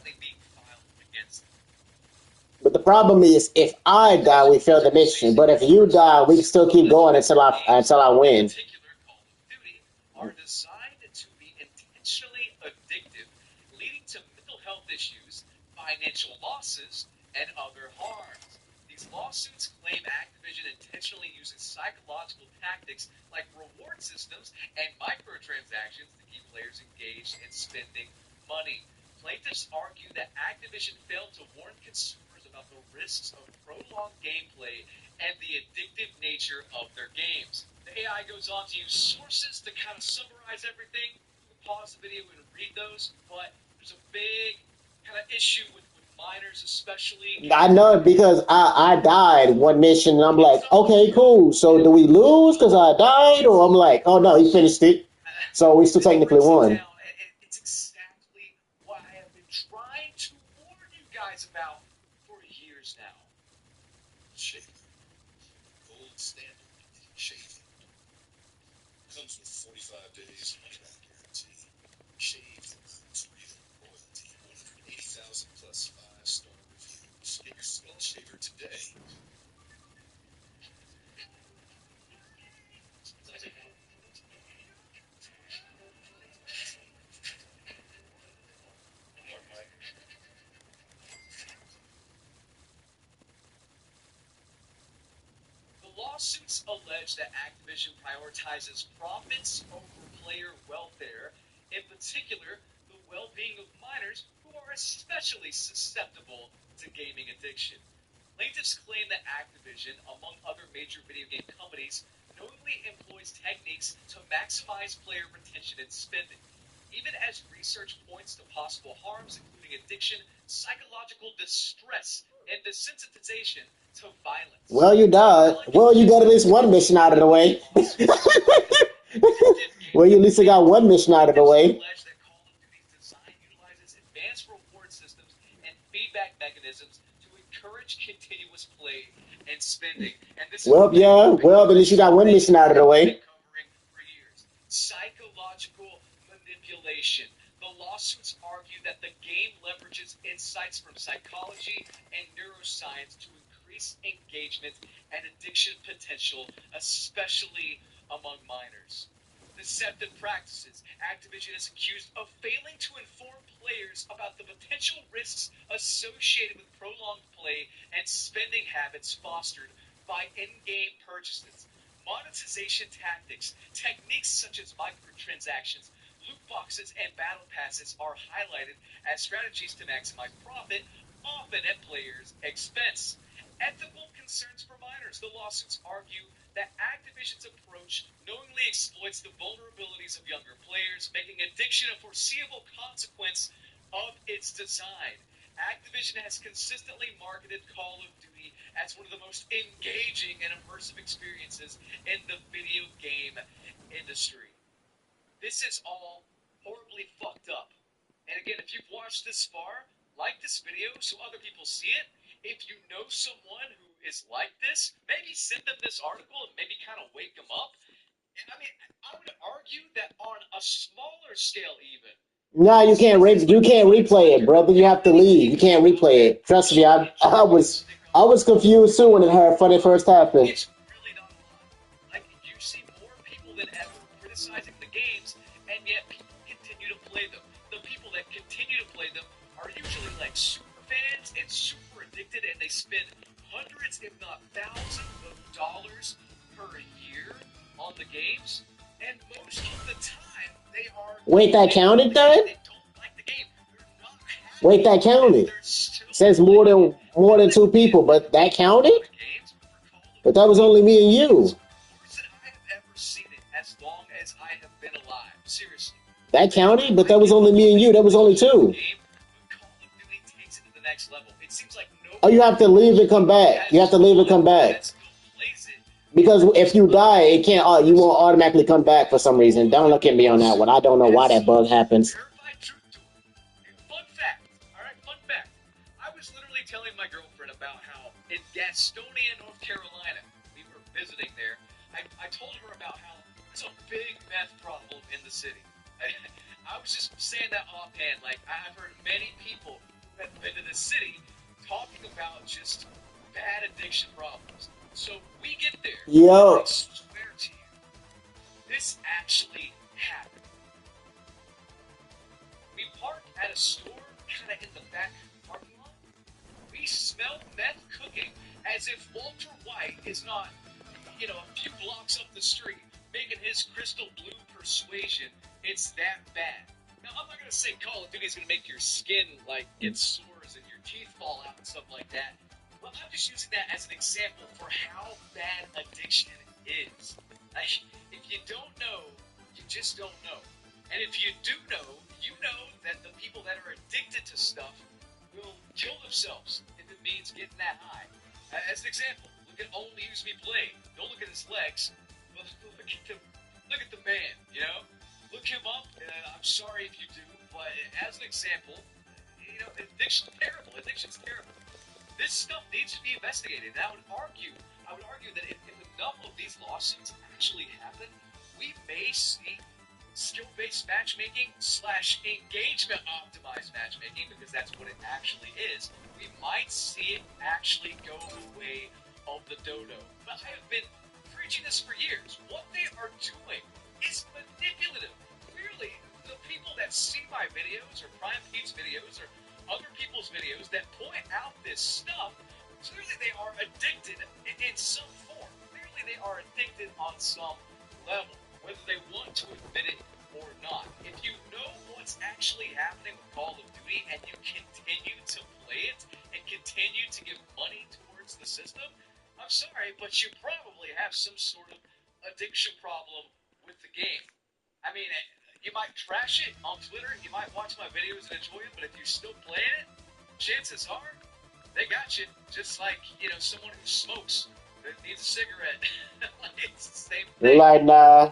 S2: But the problem is, if I die, we fail the mission. But if you die, we can still keep going until I win.
S1: Are designed to be intentionally addictive, leading to mental health issues, financial losses, and other harms. These lawsuits claim Activision intentionally uses psychological tactics like reward systems and microtransactions to keep players engaged and spending money. Plaintiffs argue that Activision failed to warn consumers about the risks of prolonged gameplay and the addictive nature of their games. The AI goes on to use sources to kind of summarize everything. You can pause the video and read those, but there's a big kind of issue with minors especially.
S2: I know it because I died one mission and I'm like, okay, cool. So do we lose because I died? Or I'm like, oh no, he finished it. So we still technically won.
S1: It's exactly what I have been trying to warn you guys about for years now.
S8: Shaving. Gold standard shaving. Comes with 45 days money back guarantee. Shaved earns real royalty. 180,000 plus 5-star reviews. Get your skull shaver today.
S1: The lawsuits allege that Activision prioritizes profits over player welfare, in particular, the well-being of minors who are especially susceptible to gaming addiction. Plaintiffs claim that Activision, among other major video game companies, knowingly employs techniques to maximize player retention and spending, even as research points to possible harms including addiction, psychological distress, and desensitization to violence.
S2: Well, you died. Well, you got at least one mission out of the way. Well, you at least got one mission out of the way.
S1: Allege that Call of Duty's design utilizes advanced reward systems and feedback mechanisms to encourage continuous play and spending. And this
S2: Well, yeah. Well, at least you got one mission out of the way.
S1: covering for years. Psychological manipulation. The lawsuits argue that the game leverages insights from psychology and neuroscience to increase engagement and addiction potential, especially among minors. Deceptive practices. Activision is accused of failing to inform players about the potential risks associated with prolonged play and spending habits fostered by in-game purchases. Monetization tactics. Techniques such as microtransactions, loot boxes, and battle passes are highlighted as strategies to maximize profit, often at players' expense. Ethical concerns for minors. The lawsuits argue that Activision's approach knowingly exploits the vulnerabilities of younger players, making addiction a foreseeable consequence of its design. Activision has consistently marketed Call of Duty as one of the most engaging and immersive experiences in the video game industry. This is all horribly fucked up. And again, if you've watched this far, like this video so other people see it. If you know someone who is like this, maybe send them this article and maybe kind of wake them up. And I mean, I would argue that on a smaller scale even.
S2: No, you can't. You can't replay it, brother. You have to leave. You can't replay it. Trust me. I was confused too when it first happened.
S1: It's really not a lot. Like, you see more people than ever criticizing the games, and yet people continue to play them. The people that continue to play them are usually like super fans and super addicted, and they spend hundreds, if not thousands, of dollars per year on the games. And most of the time, they are.
S2: Wait, that counted, then?
S1: They don't like the game. They're not happy.
S2: Wait, that counted. It says more than two people, but that counted? But that was only me and you.
S1: Worse than I have ever seen it as long as I have been alive. Seriously.
S2: That counted, but that was only me and you. That was only two.
S1: Call of Duty takes it to the next level. It seems like no.
S2: Oh, you have to leave and come back. You have to leave and come back. Because if you die, it can't. You won't automatically come back for some reason. Don't look at me on that one. I don't know why that bug happens.
S1: Verified truth to it. Fun fact. All right, fun fact. I was literally telling my girlfriend about how in Gastonia, North Carolina, we were visiting there. I told her about how there's a big meth problem in the city. I was just saying that offhand. Like, I've heard many people who have been to the city talking about just bad addiction problems. So we get there.
S2: Yo.
S1: I swear to you, this actually happened. We parked at a store kind of in the back parking lot. We smelled meth cooking as if Walter White is not, a few blocks up the street making his crystal blue persuasion. It's that bad. Now, I'm not going to say Call of Duty is going to make your skin, get sores and your teeth fall out and stuff like that. But I'm just using that as an example for how bad addiction is. Like, if you don't know, you just don't know. And if you do know, you know that the people that are addicted to stuff will kill themselves as an example, look at Only Use Me Play. Don't look at his legs, but look at the man, you know? Look him up. I'm sorry if you do, but as an example, you know, addiction's terrible. Addiction's terrible. This stuff needs to be investigated. And I would argue that if enough of these lawsuits actually happen, we may see skill-based matchmaking / engagement optimized matchmaking, because that's what it actually is. We might see it actually go the way of the dodo. But I have been preaching this for years. What they are doing is manipulative. Clearly, the people that see my videos or Prime Pete's videos or other people's videos that point out this stuff, clearly they are addicted in some form. Clearly they are addicted on some level, whether they want to admit it or not. If you know what's actually happening with Call of Duty and you continue to play it and continue to give money towards the system, I'm sorry, but you probably have some sort of addiction problem with the game. I mean, you might trash it on Twitter, you might watch my videos and enjoy it, but if you're still playing it, chances are they got you. Just like, you know, someone who smokes that needs a cigarette. It's the same thing.
S2: Like, nah.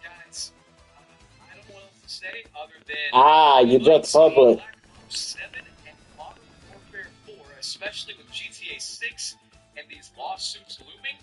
S1: Guys, I don't know what else to say other than
S2: you just public.
S1: Black Ops 7 and Modern Warfare 4, especially with GTA 6 and these lawsuits looming,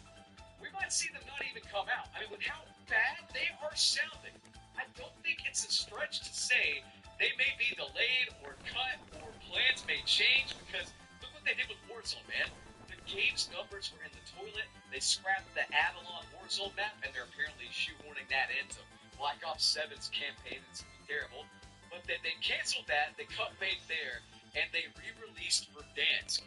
S1: we might see them not even come out. I mean, with how bad they are sounding, I don't think it's a stretch to say they may be delayed or cut or plans may change, because look what they did with Warzone, man. The game's numbers were in the toilet. They scrapped the Avalon Warzone map, and they're apparently shoehorning that into Black Ops 7's campaign. It's terrible. But then they canceled that, they cut bait there, and they re-released Verdansk.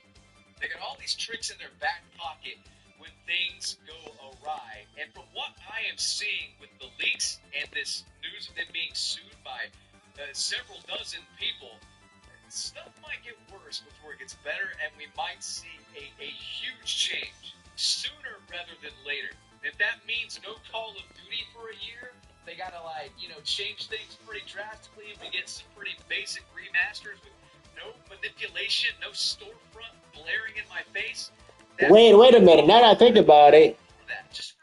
S1: They got all these tricks in their back pocket when things go awry. And from what I am seeing with the leaks and this news of them being sued by several dozen people, stuff might get worse before it gets better, and we might see a huge change sooner rather than later. If that means no Call of Duty for a year, they gotta, like, you know, change things pretty drastically, and we get some pretty basic remasters with no manipulation, no storefront blaring in my face.
S2: Wait a minute. Now that I think about it,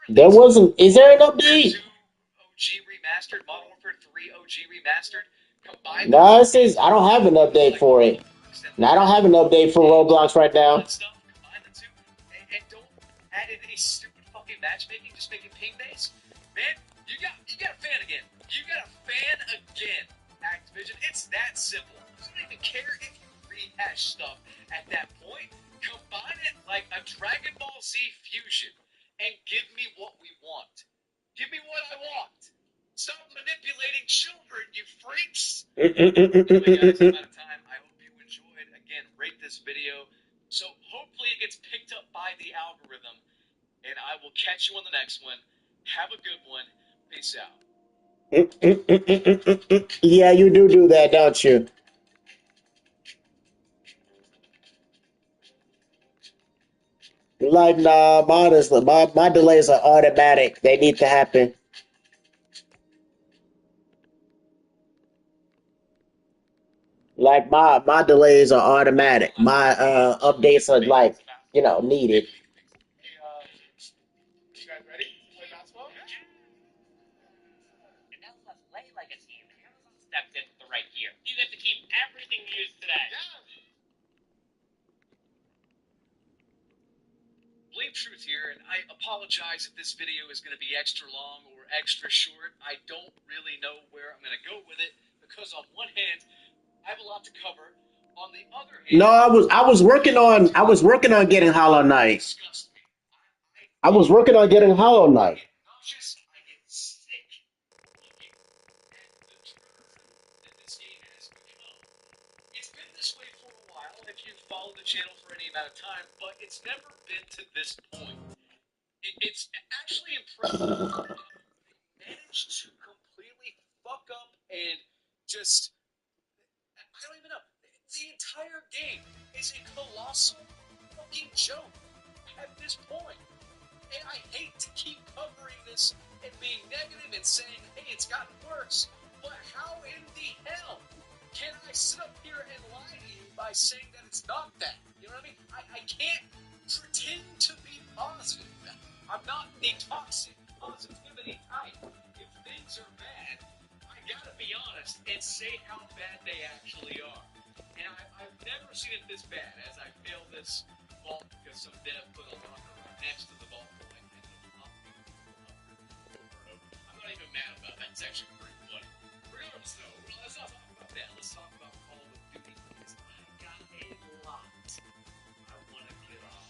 S2: there wasn't. Is there an update?
S1: OG remastered, Modern Warfare 3 OG remastered.
S2: No, it says I don't have an update for it. No, I don't have an update for Roblox right now.
S1: Combine the two, and don't add in any stupid fucking matchmaking, just make it ping-based. Man, you got a fan again. You got a fan again, Activision. It's that simple. I don't even care if you rehash stuff at that point. Combine it like a Dragon Ball Z fusion and give me what we want. Give me what I want. Stop manipulating children, you freaks! Anyway, guys, I'm out of time. I hope you enjoyed. Again, rate this video. So hopefully it gets picked up by the algorithm, and I will catch you on the next one. Have a good one. Peace out.
S2: Yeah, you do that, don't you? Like, nah, honestly, my delays are automatic. They need to happen. Like, my delays are automatic. My updates are, like, needed.
S6: Hey, you guys ready to play basketball?
S9: And now let's play like a team. Amazon stepped in at the right year. You get to keep everything you used today.
S1: Blame Truth here, and I apologize if this video is going to be extra long or extra short. I don't really know where I'm going to go with it, because on one hand, I have a lot to cover. On the other hand,
S2: No, I was working on getting Hollow Knight. I was working on getting Hollow Knight.
S1: I get sick looking at the turn that this game has become. It's been this way for a while if you've followed the channel for any amount of time, but it's never been to this point. It's actually impressive. They managed to completely fuck up and just, I don't even know. The entire game is a colossal fucking joke at this point. And I hate to keep covering this and being negative and saying, hey, it's gotten worse. But how in the hell can I sit up here and lie to you by saying that it's not that? You know what I mean? I can't pretend to be positive. I'm not the toxic positivity type. If things are bad, I gotta be honest and say how bad they actually are. And I've never seen it this bad as I fail this vault because some dev put a locker right next to the vault point. I'm not even mad about that. It's actually pretty funny. Regardless, though, well, let's not talk about that. Let's talk about Call of Duty because I got a lot I want to get off.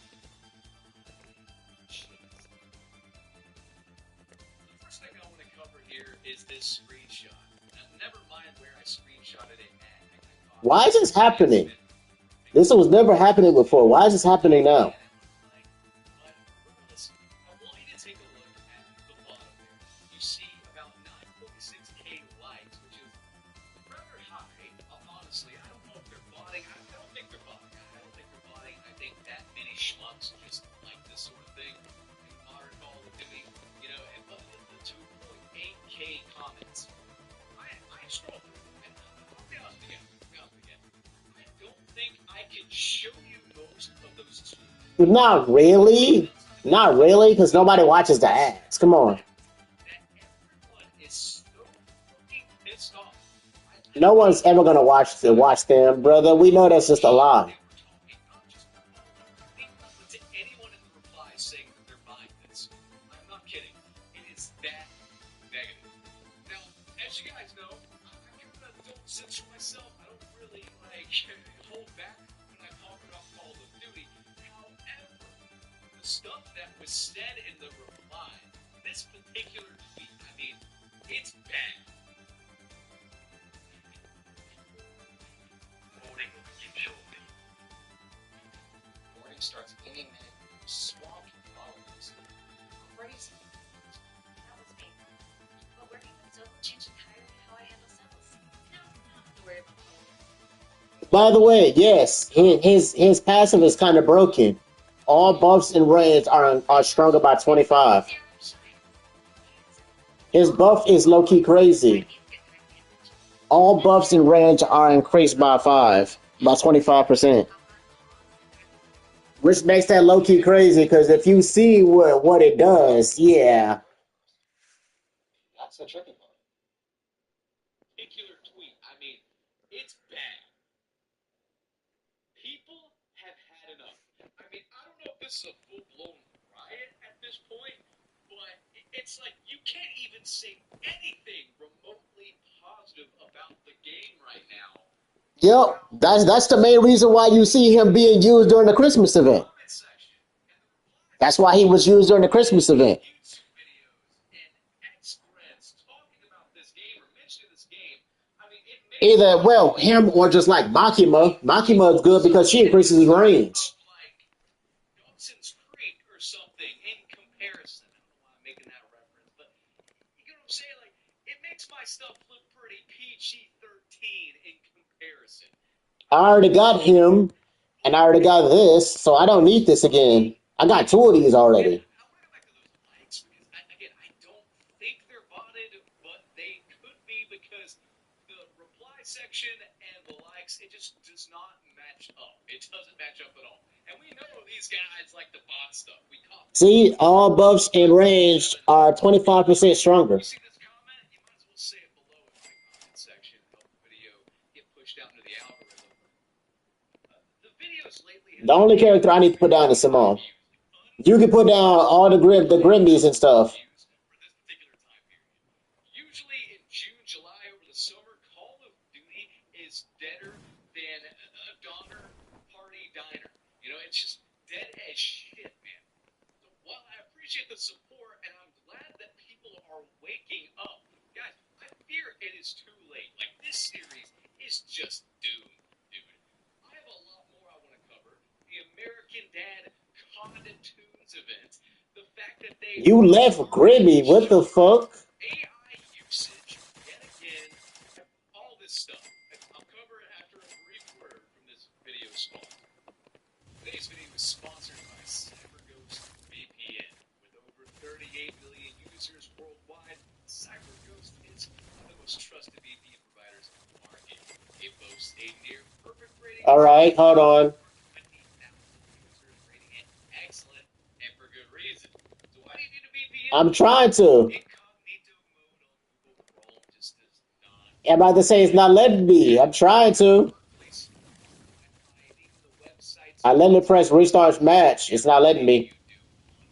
S1: The first thing I want to cover here is this screenshot. Now, never mind where I screenshotted it at.
S2: Why is this happening? This was never happening before. Why is this happening now?
S1: I want you to take a look at the bottom there. You see about 9.6K likes, which is rather high. Honestly, I don't know if they're botting. I don't think they're botting. I don't think they're botting. I think that many schmucks just like this sort of thing. In modern Call of Duty, you know, and but the 2.8K comments. I scrolled through, and I'll be honest again. I don't think I can show you most of those two.
S2: Not really. Not really, because nobody watches the ads. Come on.
S1: Everyone is so fucking pissed off.
S2: No one's ever gonna watch them, brother. We know that's just a lie.
S1: To anyone in the reply saying that they're buying this, I'm not kidding. It is that negative. Now, as you guys know, I kind of don't censor myself. I don't really hold back when I talk about Call of Duty. However, the stuff that was said in the reply, this particular tweet, I mean, it's bad. Voting will begin shortly. Voting starts any minute. Swamped followers.
S4: Crazy. That was me. But working with Zoe changed entirely how I handle cells. No, not to worry about that.
S2: By the way, yes, his passive is kind of broken. All buffs and raids are stronger by 25. His buff is low-key crazy. All buffs and range are increased by 25%. Which makes that low-key crazy, because if you see what it does, yeah.
S1: That's the tricky part. Particular tweet, I mean, it's bad. People have had enough. I mean, I don't know if this is a full-blown riot at this point, but it's like you can't even say anything remotely positive about the game right now.
S2: Yep, that's the main reason why you see him being used during the Christmas event. That's why he was used during the Christmas event.
S1: YouTube videos and ex-friends talking about this game or mentioning this game. I mean, it makes
S2: Either, well, him or just like Makima. Makima is good because she increases his range.
S1: like Dawson's Creek or something in comparison. I don't know why I'm making that reference, but you get what I'm saying? Like, it makes my stuff look pretty PG-13 in comparison.
S2: I already got him, and I already got this, so I don't need this again. I got two of these already.
S1: I want to go back to those likes because, again, I don't think they're botted, but they could be because the reply section and the likes, it just does not match up. It doesn't match up at all. And we know these guys like the bot stuff. We caught them.
S2: See, all buffs and range are 25% stronger.
S1: You see this comment? You might as well say it below in my comment section and help the video get pushed out into the algorithm. The videos lately have
S2: The only character I need to put down is Simone. You can put down all the Grimbies and stuff.
S1: for this particular time period. Usually in June, July, over the summer, Call of Duty is deader than a Donner Party Diner. You know, it's just dead as shit, man. So while I appreciate the support and I'm glad that people are waking up, guys, I fear it is too late. Like, this series is just doomed, dude. I have a lot more I want to cover. The American Dad Conda Tunes event. The fact that they
S2: You left Grimmy. What the fuck?
S1: AI usage yet again. All this stuff. I'll cover it after a brief word from this video sponsor. Today's video is sponsored by CyberGhost VPN. With over 38 million users worldwide, CyberGhost is one of the most trusted VPN providers on the market. It boasts a near perfect rating.
S2: All right, hold on.
S1: 20,000 users rating it
S2: I'm trying to.
S1: Incognito mode on Google Chrome just does not.
S2: I'm about to say it's not letting me. I'm trying to.
S1: Workplace, Wi-Fi, and even the websites
S2: I
S1: you
S2: let me
S1: visit,
S2: press restart match. It's not letting
S1: everything
S2: me.
S1: you do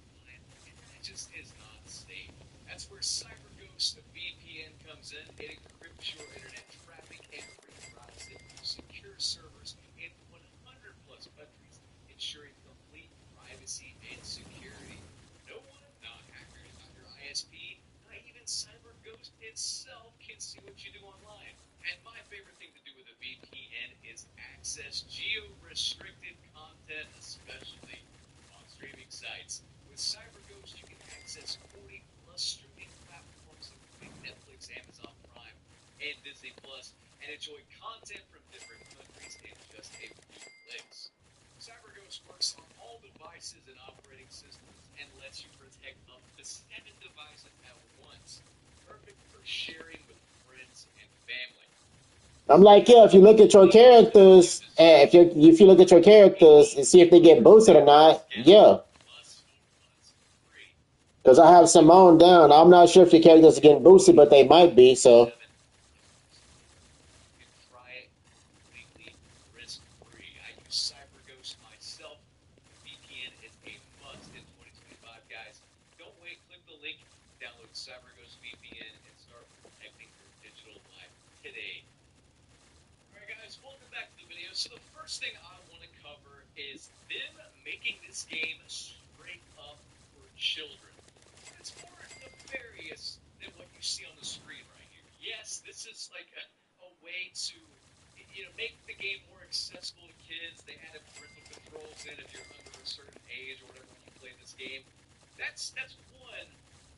S1: online, and that just is not safe. That's where CyberGhost VPN comes in. It encrypts your internet traffic and reroutes it to secure servers in 100 plus countries, ensuring complete privacy and security. No one, not hackers, not your ISP, not even CyberGhost itself can see what you do online. And my favorite thing to do with a VPN is access geo-restricted content, especially on streaming sites. With CyberGhost, you can access 40 plus streaming platforms, including Netflix, Amazon Prime, and Disney Plus, and enjoy content from different countries in just a few clicks. CyberGhost works on all devices and operating systems and lets you protect up to 7 devices at once. Perfect for sharing with friends and family.
S2: I'm like, yeah, if you look at your characters, if you look at your characters and see if they get boosted or not, yeah. Because I have Simone down. I'm not sure if your characters are getting boosted, but they might be. So
S1: You can try it completely risk-free. I use CyberGhost myself. VPN is a must in 2025, guys. Don't wait. Click the link, download CyberGhost VPN, and start protecting your digital life today. Alright guys, welcome back to the video. So the first thing I want to cover is them making this game straight up for children. It's more nefarious than what you see on the screen right here. Yes, this is like a way to make the game more accessible to kids. They added parental controls in if you're under a certain age or whatever when you play this game. That's one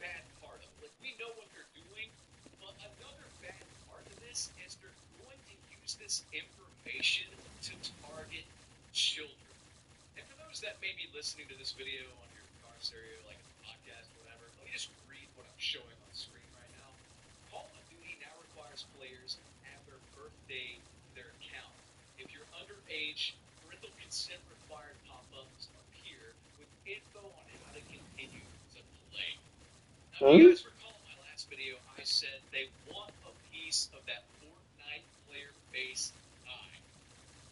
S1: bad part of it. Like, we know what they're doing, but another bad part of this is they're going to use this information to target children. And for those that may be listening to this video on your car stereo, like a podcast or whatever, let me just read what I'm showing on the screen right now. Call of Duty now requires players have their birthday in their account. If you're underage, parental consent required pop-ups appear with info on how to continue to play. Now, if you guys recall in my last video, I said they want a piece of that Fortnite player base eye.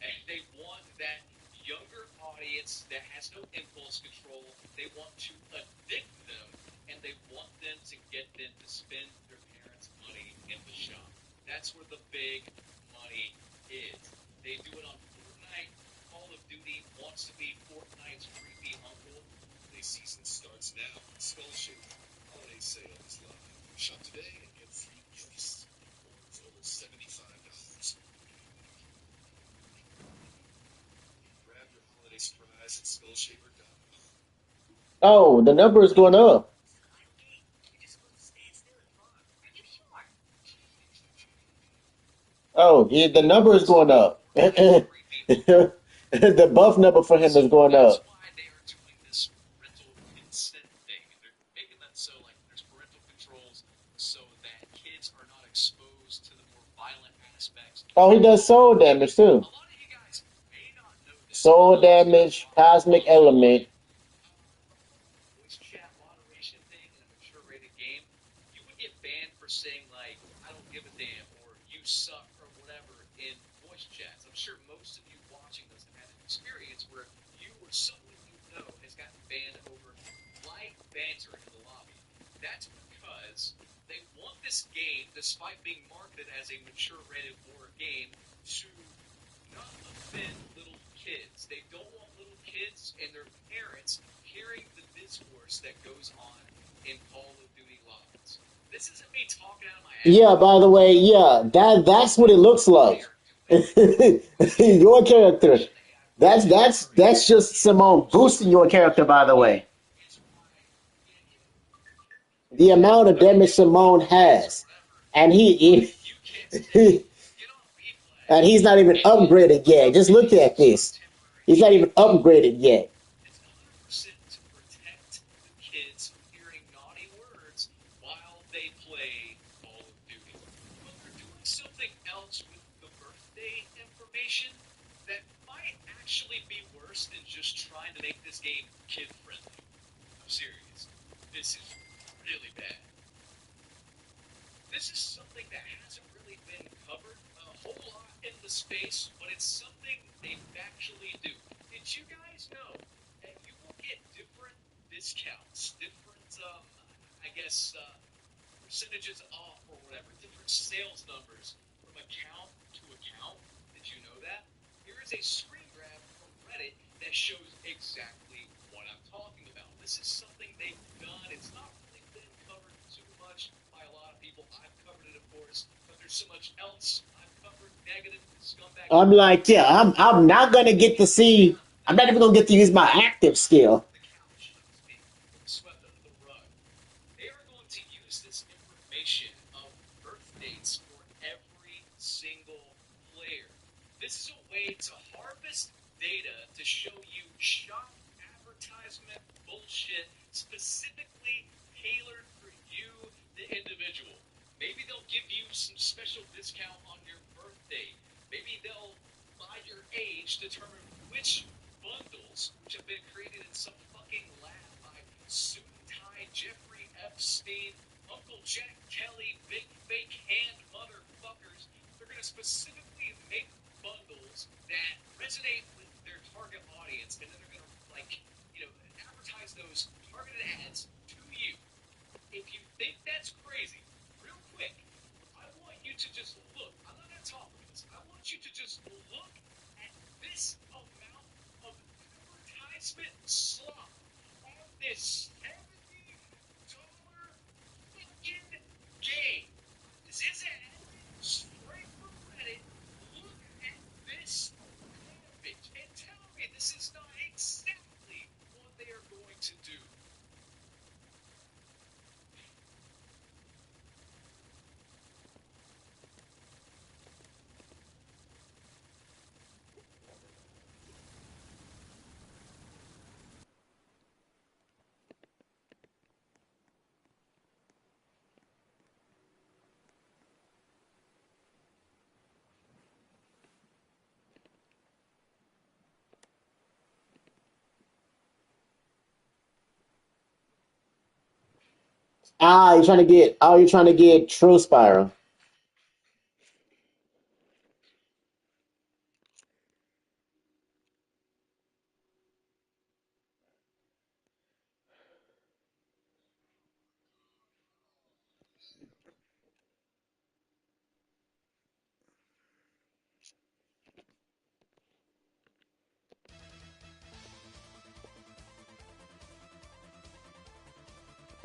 S1: And they want that younger audience that has no impulse control. They want to addict them, and they want them to get them to spend their parents' money in the shop. That's where the big money is. They do it on Fortnite. Call of Duty wants to be Fortnite's creepy uncle.
S8: The season starts now. Skull Shaver holiday sale is live. Shop today and get free gifts. Orders over $75. Grab your holiday surprise at skullshaver.com.
S2: oh, the number is going up. Oh, yeah, the number is going up. The buff number for him is going
S1: That's
S2: up.
S1: why they are doing this parental consent thing. They're making that so like there's parental controls so that kids are not exposed to the more violent aspects.
S2: Oh, he does soul damage
S1: A
S2: too.
S1: lot of you guys may not know this.
S2: Soul damage, cosmic element.
S1: Voice chat moderation thing in a mature rated game, you would get banned for saying like I don't give a damn or you suck or whatever in voice chats. I'm sure most of you watching this have had an experience where you or someone you know has gotten banned over light banter in the lobby. That's because they want this game, despite being marketed as a mature rated horror game, to not offend little kids. They don't want little kids and their parents hearing the discourse that goes on in Call of Duty lobbies. This isn't me talking out of my ass.
S2: Yeah, by the way, yeah, that's what it looks like. Your character. That's just Simone boosting your character, by the way. The amount of damage Simone has. And and he's not even upgraded yet. Just look at this. He's not even upgraded yet.
S1: It's 100% to protect the kids from hearing naughty words while they play Call of Duty. But they're doing something else with the birthday information that might actually be worse than just trying to make this game kid-friendly. I'm serious. This is really bad. This is something that hasn't really been covered a whole lot in the space, but it's something they actually do. Did you guys know that you will get different discounts, different, I guess, percentages off or whatever, different sales numbers from account to account? Did you know that? Here is a screen grab from Reddit that shows exactly what I'm talking about. This is something they've done. It's not really been covered too much by a lot of people. I've covered it, of course, but there's so much else I've covered, negative, scumbag.
S2: I'm like, yeah, I'm not gonna get to see. I'm not even gonna get to use my active skill.
S1: The couch, so to speak, swept under the rug. They are going to use this information of birth dates for every single player. This is a way to harvest data to show you shop advertisement bullshit specifically tailored for you, the individual. Maybe they'll give you some special discount on your birthday. Maybe they'll, by your age, determine which bundles, which have been created in some fucking lab by suit and tie Jeffrey Epstein, Uncle Jack Kelly, big fake hand motherfuckers. They're going to specifically make bundles that resonate with their target audience, and then they're going to, like, advertise those targeted ads to you. If you think that's crazy, real quick, I want you to just look. I'm not going to talk about this. I want you to just look at this amount of advertisement slop on this $70 fucking game. This is it. Straight from Reddit. Look at this garbage and tell me this is not exactly what they are going to do.
S2: You're trying to get True Spiral.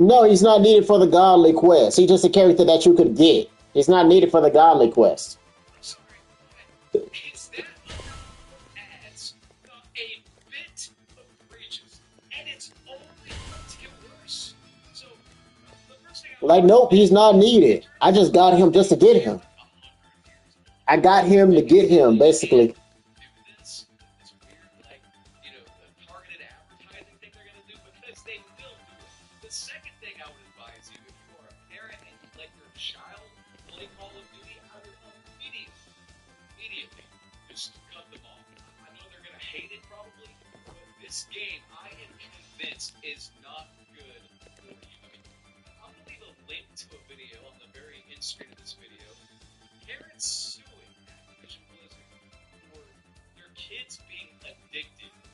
S2: No, he's not needed for the godly quest. He's just a character that you could get. He's not needed for the godly quest.
S1: I'm sorry, but is that amount of ads not a bit egregious? And it's only going to get worse. So, the first thing I
S2: Like, nope, he's not needed. I just got him just to get him. I got him to get him, basically.
S1: do this. It's weird, like, the targeted advertising thing they're going to do, because they will do it. The second thing I would advise you, if you are a parent and you let your child play Call of Duty, I would immediately just cut them off. I know they're going to hate it probably, but this game, I am convinced, is not good for you. I mean, I'm going to leave a link to a video on the very end screen of this video. Parents suing Activision Blizzard for their kids being addicted to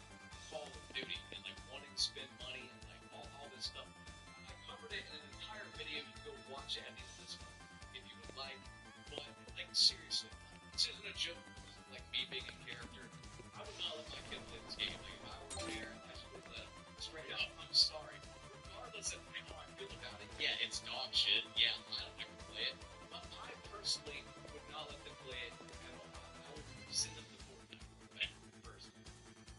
S1: Call of Duty and like wanting to spend money and like all this stuff. I covered it in an entire video. You can go watch it at the end of this one if you would like. But like seriously, this isn't a joke. This isn't like me being a character. I would not let my kid play this game. Like if I were a parent, I just would let him. Straight up, I'm sorry. Regardless of how I feel about it, yeah, it's dog shit. Yeah, I don't like to play it. But I personally would not let them play it at all. I would send them to Fortnite first.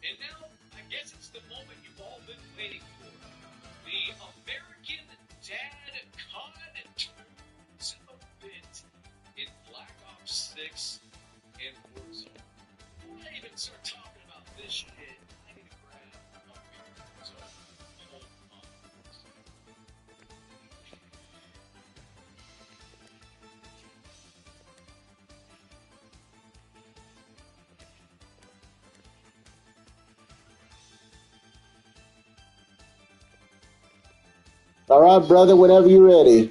S1: And now, I guess it's the moment you've all been waiting for. The American Dad COD Toons event in Black Ops 6 and Warzone. Before I even start talking about this shit, I need to grab a beer. So, hold on.
S2: All right, brother, whenever you're ready.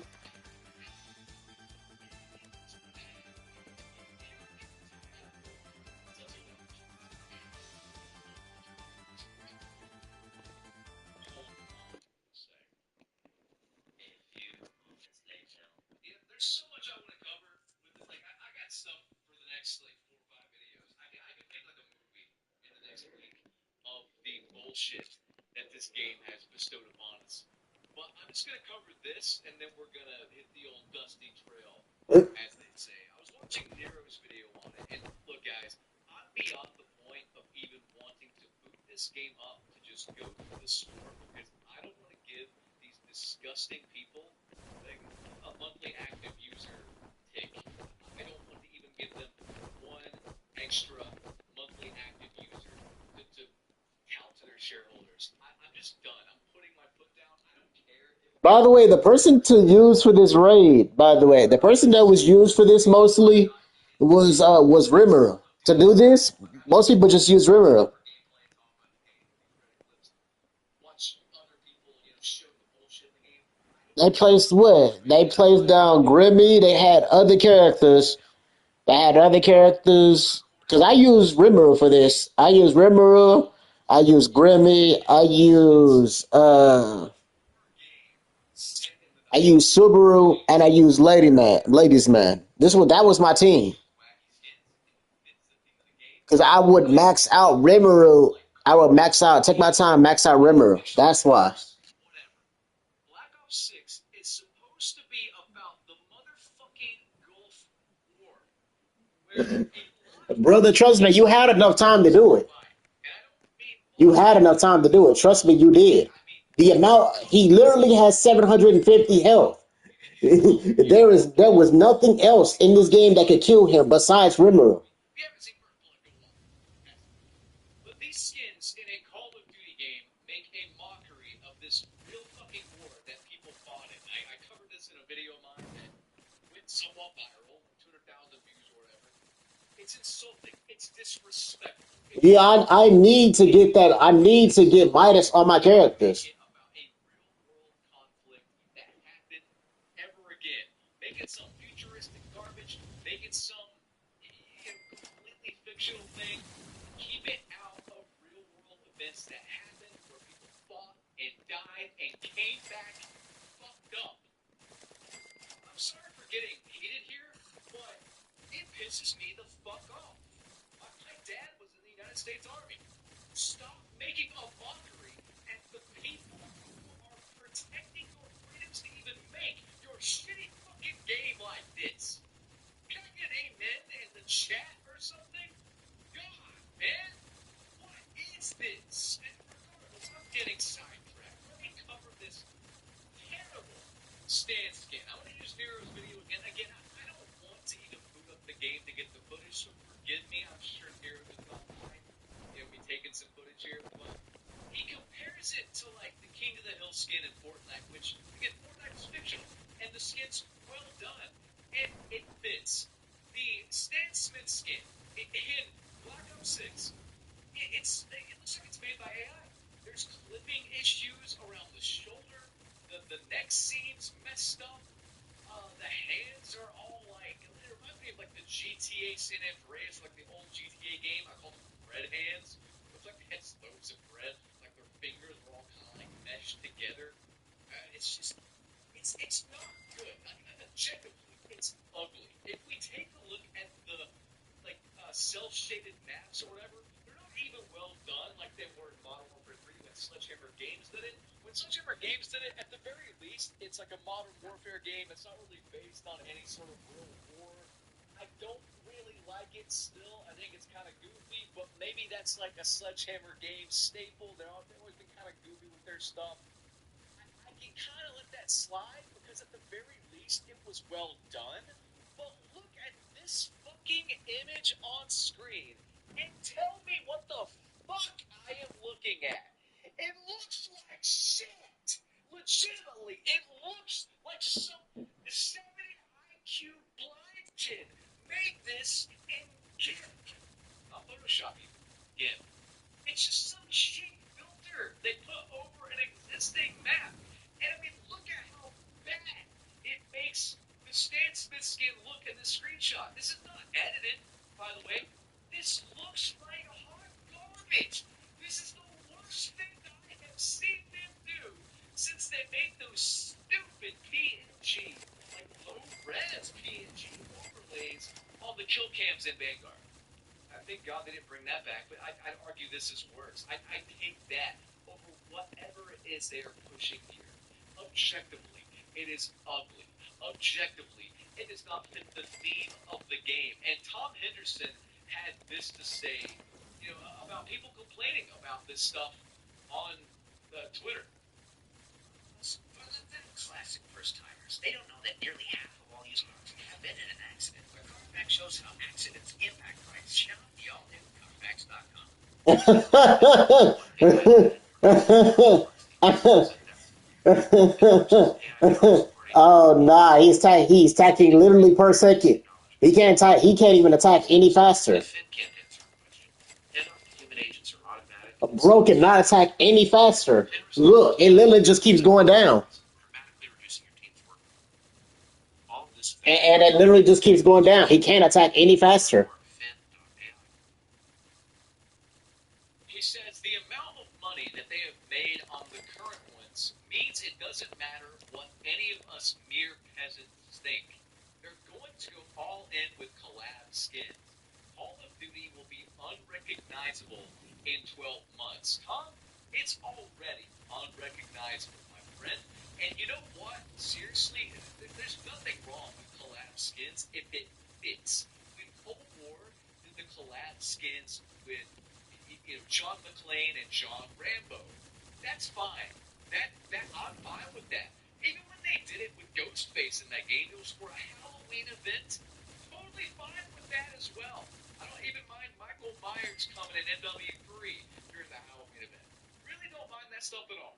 S1: Yeah, there's so much I want to cover. I got stuff for the next like 4 or 5 videos. I could make like a movie in the next week of the bullshit that this game has bestowed upon us. But I'm just gonna cover this, and then we're gonna hit the old dusty trail, as they say. I was watching Nero's video on it, and look, guys, I'm beyond the point of even wanting to boot this game up to just go to the store because I don't want to give these disgusting people like a monthly active user tick. I don't want to even give them one extra monthly active user to tout to their shareholders. I'm just done. I'm putting my foot down. I don't care if
S2: By the way, the person to use for this raid, by the way, the person that was used for this mostly was Rimmer. To do this, most people just use Rimmer.
S1: watch other people, show the bullshit in the game.
S2: They placed what? They placed down Grimmy. They had other characters. They had other characters. Because I use Rimmer for this. I use Rimmer. I use Grimmy. I use Subaru, and I use Ladies Man. That was my team. Because I would max out Rimuru. I would take my time, max out Rimuru. That's why.
S1: Whatever. Black Ops 6 is supposed to be about the motherfucking Gulf War, where a lot of
S2: Brother, trust me, you had enough time to do it.
S1: and I don't mean
S2: You had enough time to do it. Trust me, you did. The amount, he literally has 750 health. There was nothing else in this game that could kill him besides Rimuru.
S1: we haven't seen Burnt Blood go on. But these skins in a Call of Duty game make a mockery of this real fucking war that people fought in. I covered this in a video of mine that went somewhat viral, 200,000 views or whatever. It's insulting. It's disrespectful.
S2: Yeah, I need to get that. I need to get Midas on my characters.
S1: About a real world conflict that happened ever again. Make it some futuristic garbage. Make it some completely fictional thing. Keep it out of real world events that happened where people fought and died and came back fucked up. I'm sorry for getting heated here, but it pisses me the fuck off. My dad was in the United States Army. Stop making a mockery at the people who are protecting your freedoms to even make your shitty fucking game like this. Can I get an amen in the chat or something? God, man, what is this? And regardless, I'm getting sidetracked. Let me cover this terrible stand skin. I'm going to use Nero's video again. I don't want to even boot up the game to get the footage, so forgive me. I'm sure Nero does not mind me taking some footage here, but he compares it to like the King of the Hill skin in Fortnite, which again, Fortnite is fictional, and the skin's well done, and it fits. The Stan Smith skin in Black Ops 6, it looks like it's made by AI. There's clipping issues around the shoulder. The neck seam's messed up. The hands are all like, it reminds me of like the GTA San Andreas, like the old GTA game. I call them bread hands. It looks like they had loaves of bread, like their fingers were all kind of like meshed together. It's just, it's not good. Objectively, it's ugly. If we take a look at the cel-shaded maps or whatever, they're not even well done like they were in Modern Warfare 3 when Sledgehammer Games did it. When Sledgehammer Games did it, at the very least, it's like a Modern Warfare game. It's not really based on any sort of real war. I don't really like it still. I think it's kind of goofy, but maybe that's like a Sledgehammer Games staple. They've always been kind of goofy with their stuff. I can kind of let that slide because at the very least it was well done. But look at this fucking image on screen and tell me what the fuck I am looking at. It looks like shit. Legitimately, it looks like some 70 IQ blind kid made this in GIMP. Not Photoshop even. GIMP. It's just some cheap filter they put over an existing map. And I mean, look skin look in this screenshot? This is not edited, by the way. This looks like hot garbage. This is the worst thing I have seen them do since they made those stupid PNG, like low-res PNG overlays on the kill cams in Vanguard. I thank God they didn't bring that back, but I'd argue this is worse. I take that over whatever it is they are pushing here. Objectively, it is ugly. Objectively, it does not fit the theme of the game. And Tom Henderson had this to say, about people complaining about this stuff on Twitter.
S9: For the classic first-timers, they don't know that nearly half of all used cars have been in an accident. Where Carfax shows how accidents impact price, shop the all-new Carfax.com.
S2: Oh nah, he's attacking literally per second. He can't even attack any faster. Bro cannot attack any faster. Look, it literally just keeps going down. And it literally just keeps going down. He can't attack any faster.
S1: He says the amount of money that they have made on the current ones means it doesn't matter what any of us mere peasants think. They're going to go all in with collab skins. Call of Duty will be unrecognizable in 12 months. Tom, it's already unrecognizable, my friend. And you know what? Seriously, there's nothing wrong with collab skins if it fits. When Cold War did the collab skins with John McClane and John Rambo, that's fine. I'm fine with that. Even when they did it with Ghostface in that game, it was for a Halloween event. Totally fine with that as well. I don't even mind Michael Myers coming in MW3 during the Halloween event. Really don't mind that stuff at all.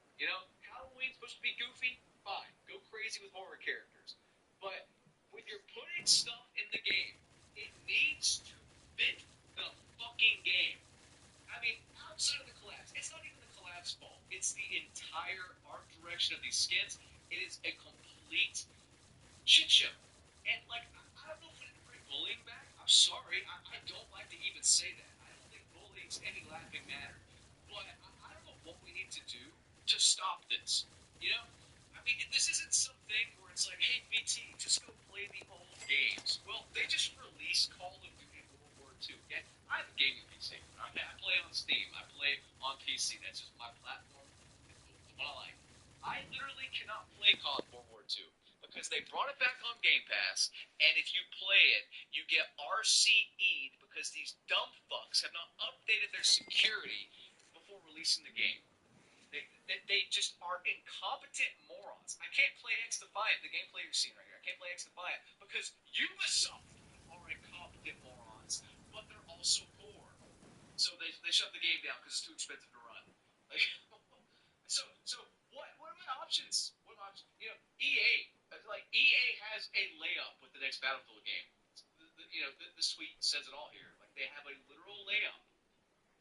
S1: Halloween's supposed to be goofy? Fine. Go crazy with horror characters. But when you're putting stuff in the game, it needs to fit the fucking game. I mean, outside of the collabs, it's not even the collabs' fault. It's the entire art direction of these skins. It is a complete shit show. And, I don't know if we need to bring bullying back. I'm sorry. I don't like to even say that. I don't think bullying's any laughing matter. But I don't know what we need to do to stop this. I mean, this isn't something where it's like, hey, BT, just go play the old games. Well, they just released Call of Duty World War II. And I have a gaming PC. I play on Steam. I play on PC. That's just my platform. It's what I like. I literally cannot play Call of World War II because they brought it back on Game Pass, and if you play it, you get RCE'd because these dumb fucks have not updated their security before releasing the game. They just are incompetent morons. I can't play X Defiant, the gameplay you're seeing right here. I can't play X Defiant because Ubisoft are incompetent morons, but they're also poor. So they shut the game down because it's too expensive to run. So what are my options? What are my options? EA has a layup with the next Battlefield game. The suite says it all here. They have a literal layup.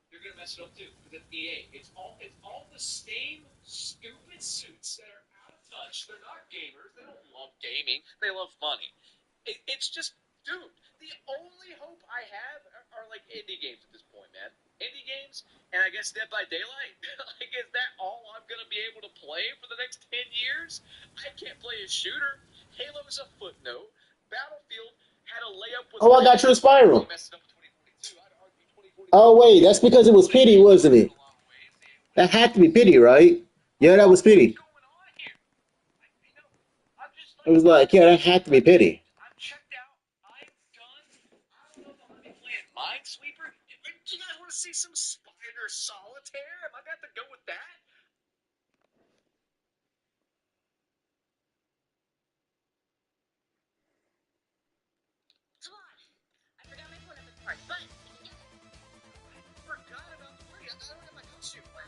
S1: You're gonna mess it up too because it's EA. It's all the same stupid suits that are out of touch. They're not gamers. They don't love gaming. They love money. It's just, dude. The only hope I have are indie games at this point, man. Indie games, and I guess Dead by Daylight. Is that all I'm gonna be able to play for the next 10 years? I can't play a shooter. Halo's a footnote. Battlefield had a layup with.
S2: Oh, I got you a Spiral. Oh wait, that's because it was pity, wasn't it? That had to be pity, right? Yeah, that was pity. It was that had to be pity.
S1: I'm checked out. I'm done. I don't know if I'm gonna be playing Minesweeper. Do you guys want to see some Spider Solitaire? Am I gonna have to go with that?
S4: Come on. I forgot my phone at the park, but we can get it.
S1: I forgot about the party. I don't have my costume.
S4: Well,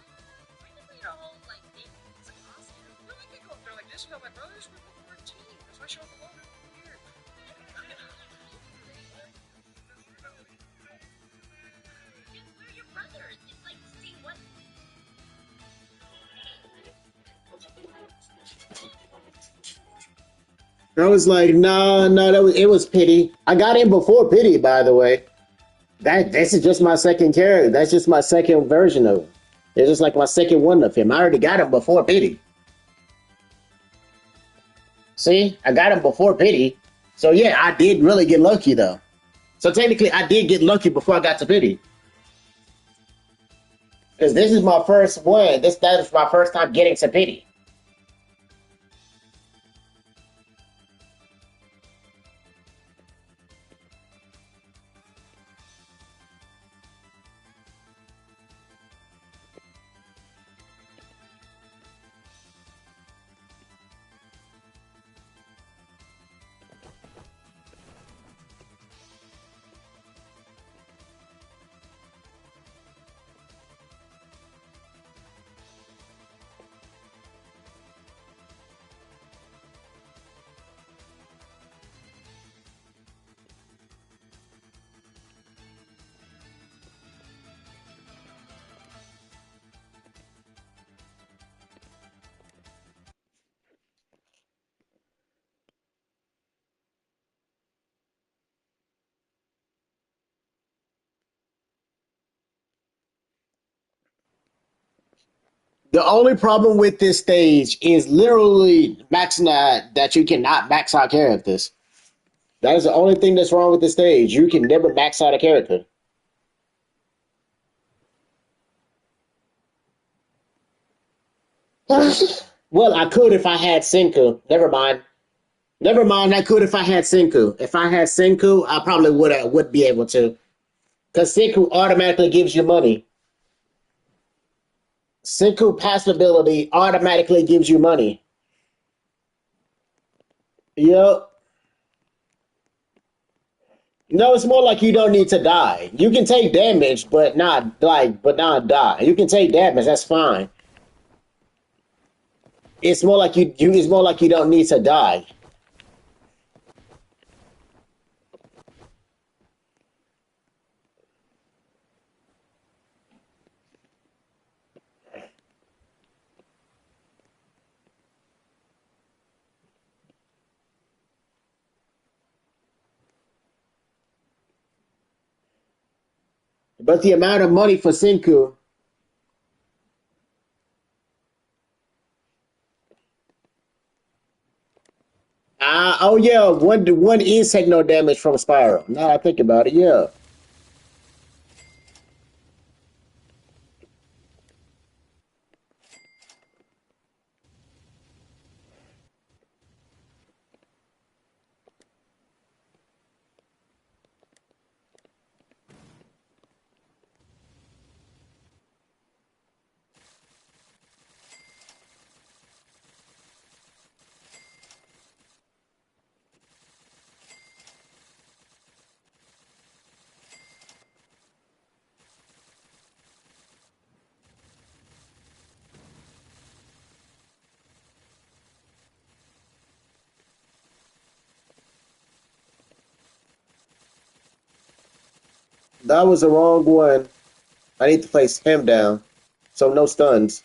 S4: technically your whole, thing is a costume.
S1: No, I can go up there like this without my brothers. We're 14. That's why I show up alone. Weird.
S4: Where are your brothers? It's like, see what?
S2: I was like, no, no, it was pity. I got him before pity, by the way. This is just my second character. That's just my second version of him. It's just like my second one of him. I already got him before pity. See, I got him before pity. So yeah, I did really get lucky though. So technically, I did get lucky before I got to pity. Because this is my first one. That is my first time getting to pity. The only problem with this stage is literally maxing out that you cannot max out characters. That is the only thing that's wrong with this stage. You can never max out a character. Well, I could if I had Senku. Never mind. Never mind. I could if I had Senku. If I had Senku, I probably would be able to. Because Senku automatically gives you money. Senku passive ability automatically gives you money. Yep. No, it's more like you don't need to die. You can take damage, but not die. You can take damage. That's fine. It's more like you. It's more like you don't need to die. But the amount of money for Senku. Oh yeah, one is take no damage from Spiral. Now that I think about it, yeah. That was the wrong one. I need to place him down. So no stuns.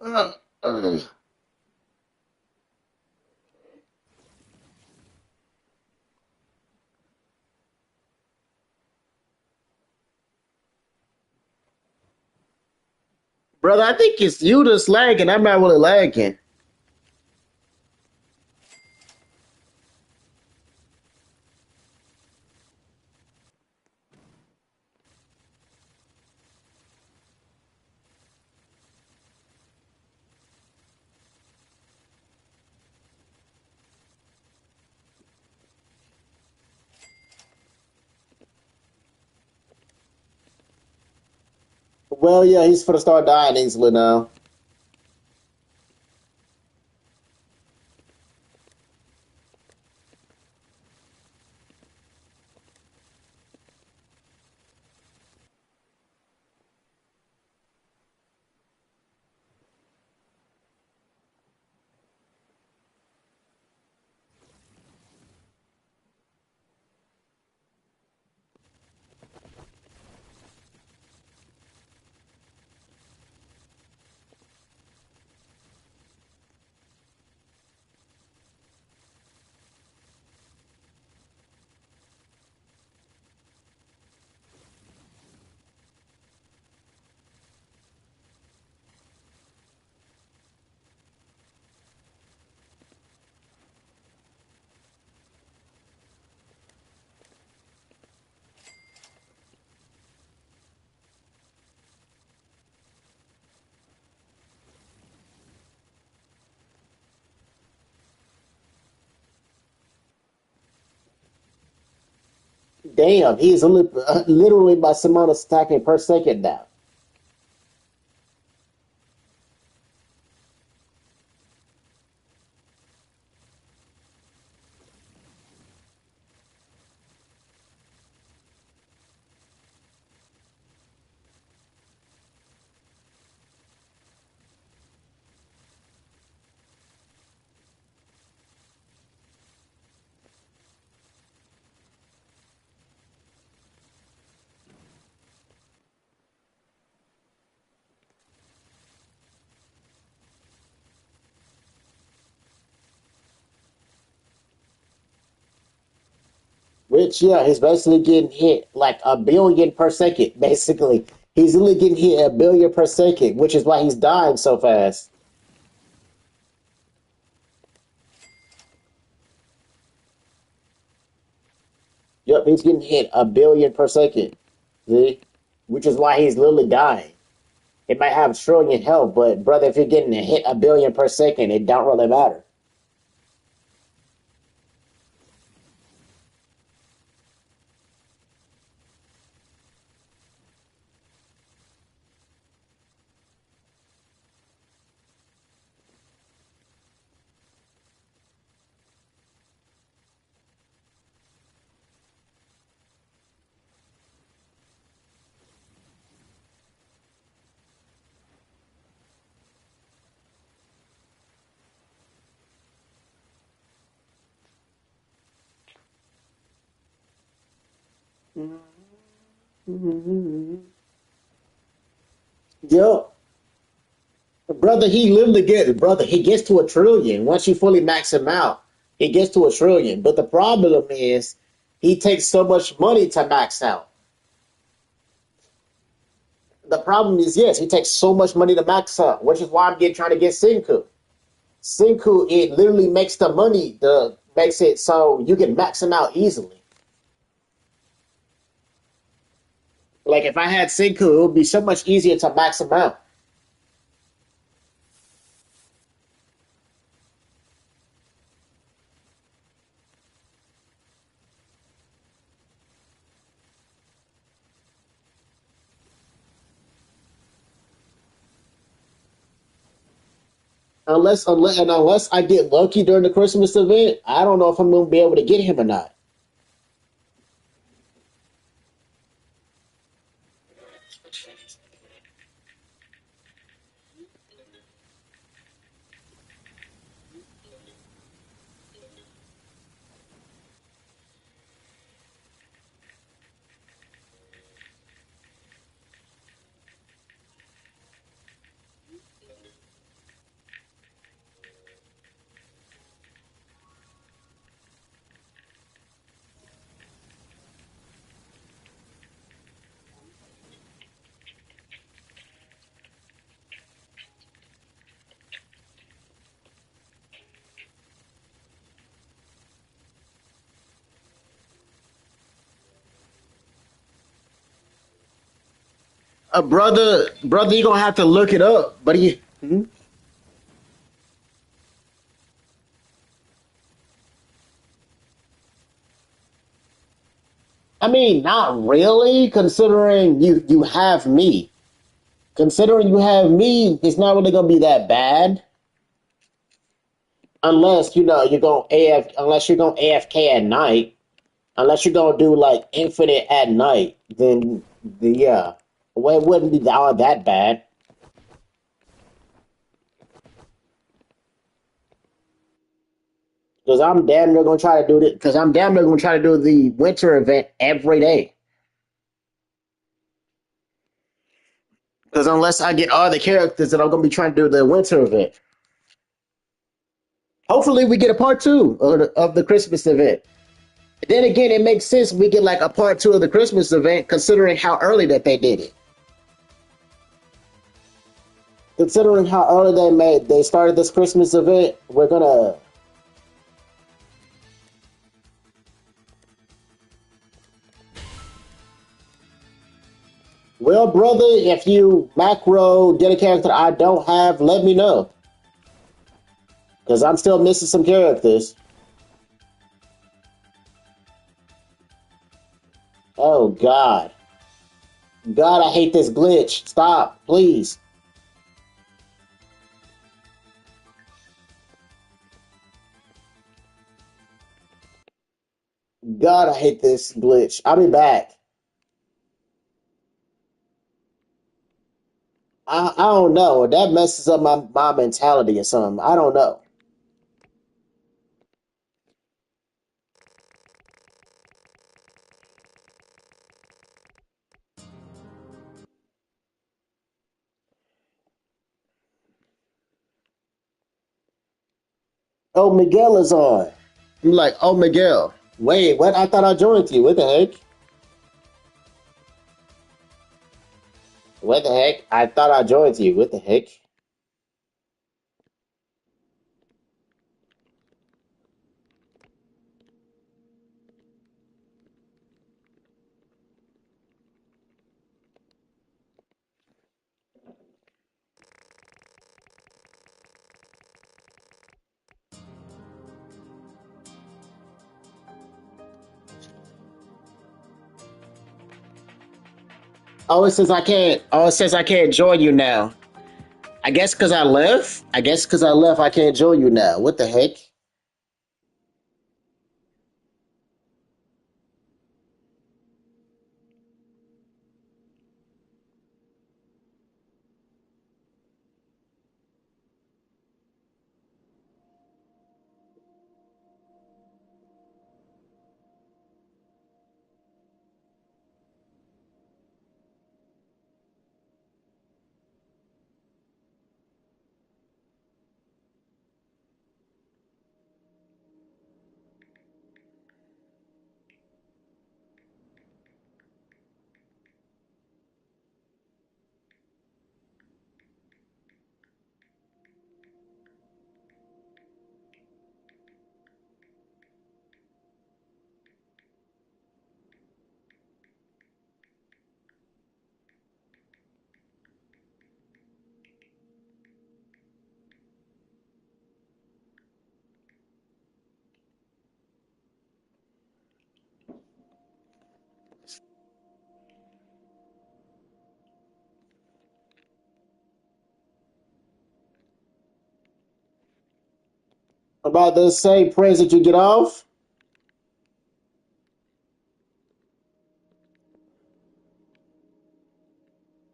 S2: Uh, uh. Brother, I think it's you that's lagging. I'm not really lagging. Well, yeah, he's gonna start dying easily now. Damn, he's literally by some amount of stacking per second now. Which, yeah, he's basically getting hit like a billion per second, basically. He's really getting hit a billion per second, which is why he's dying so fast. Yep, he's getting hit a billion per second. See? Which is why he's literally dying. It might have trillion health, but brother, if you're getting hit a billion per second, it don't really matter. Yep. Brother, he gets to a trillion. Once you fully max him out, he gets to a trillion. But the problem is he takes so much money to max out. The problem is, yes, he takes so much money to max out, which is why I'm getting trying to get Senku. Senku, it literally makes the money, makes it so you can max him out easily. Like if I had Senku, it would be so much easier to max him out. Unless I get lucky during the Christmas event, I don't know if I'm gonna be able to get him or not. brother, you gonna have to look it up. But I mean, not really. Considering you have me. Considering you have me, it's not really gonna be that bad. Unless you're going unless you're going AFK at night. Unless you're gonna do like infinite at night, then yeah, well, it wouldn't be all that bad. Because I'm damn near gonna try to do it. Because I'm damn near gonna try to do the winter event every day. Because unless I get all the characters, that I'm gonna be trying to do the winter event. Hopefully, we get a part two of the Christmas event. Then again, it makes sense we get like a part two of the Christmas event, considering how early that they did it. Considering how early they started this Christmas event, we're gonna. Well, brother, if you macro get a character I don't have, let me know. Because I'm still missing some characters. Oh, God. God, I hate this glitch. Stop, please. God, I hate this glitch. I'll be back. I don't know. That messes up my mentality or something. I don't know. Oh, Miguel is on. I'm like, oh, Miguel. Wait, what? I thought I joined you. What the heck? What the heck? I thought I joined you. What the heck? Oh, it says I can't. Oh, it says I can't join you now. I guess because I left. I guess because I left, I can't join you now. What the heck? About the same praise that you get off?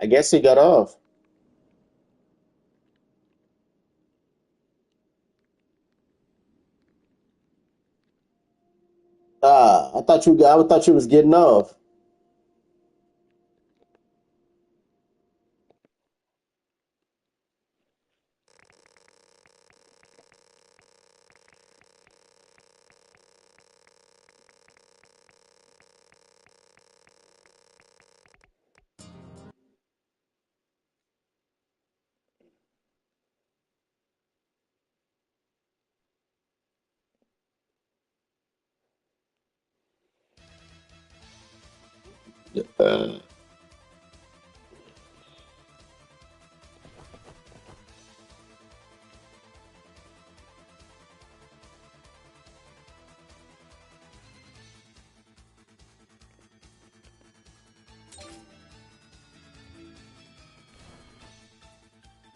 S2: I guess he got off. Ah, I thought you was getting off.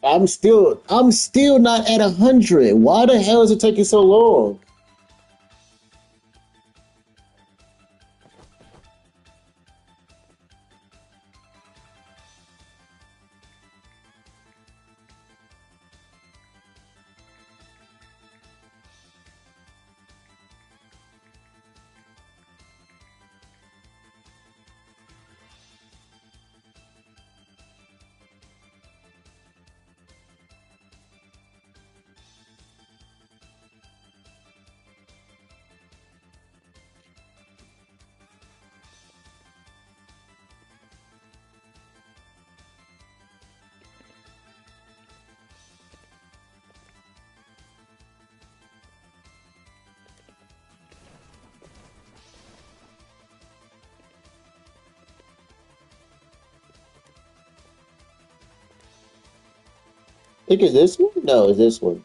S2: I'm still not at 100. Why the hell is it taking so long? I think it's this one? No, it's this one.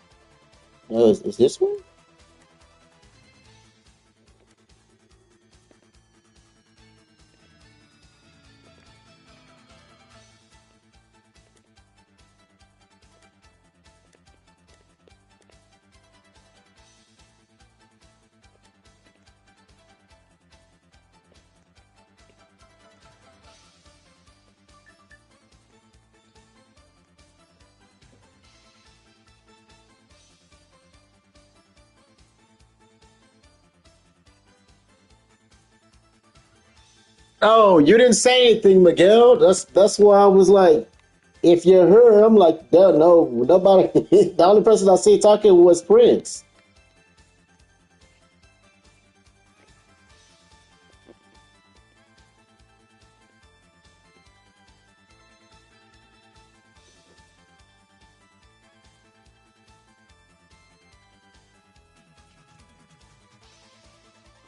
S2: No, is this one? Oh, you didn't say anything, Miguel. That's why I was like, if you're her, I'm like, no, nobody. The only person I see talking was Prince.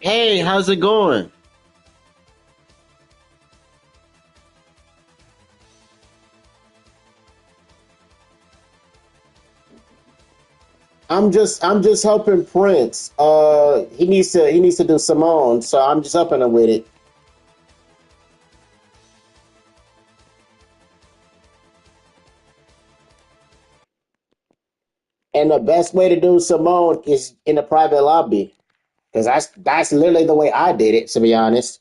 S2: Hey, how's it going? I'm just helping Prince. He needs to do Simone, so I'm just helping him with it. And the best way to do Simone is in a private lobby, because that's literally the way I did it. To be honest,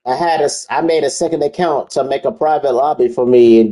S2: I made a second account to make a private lobby for me, and then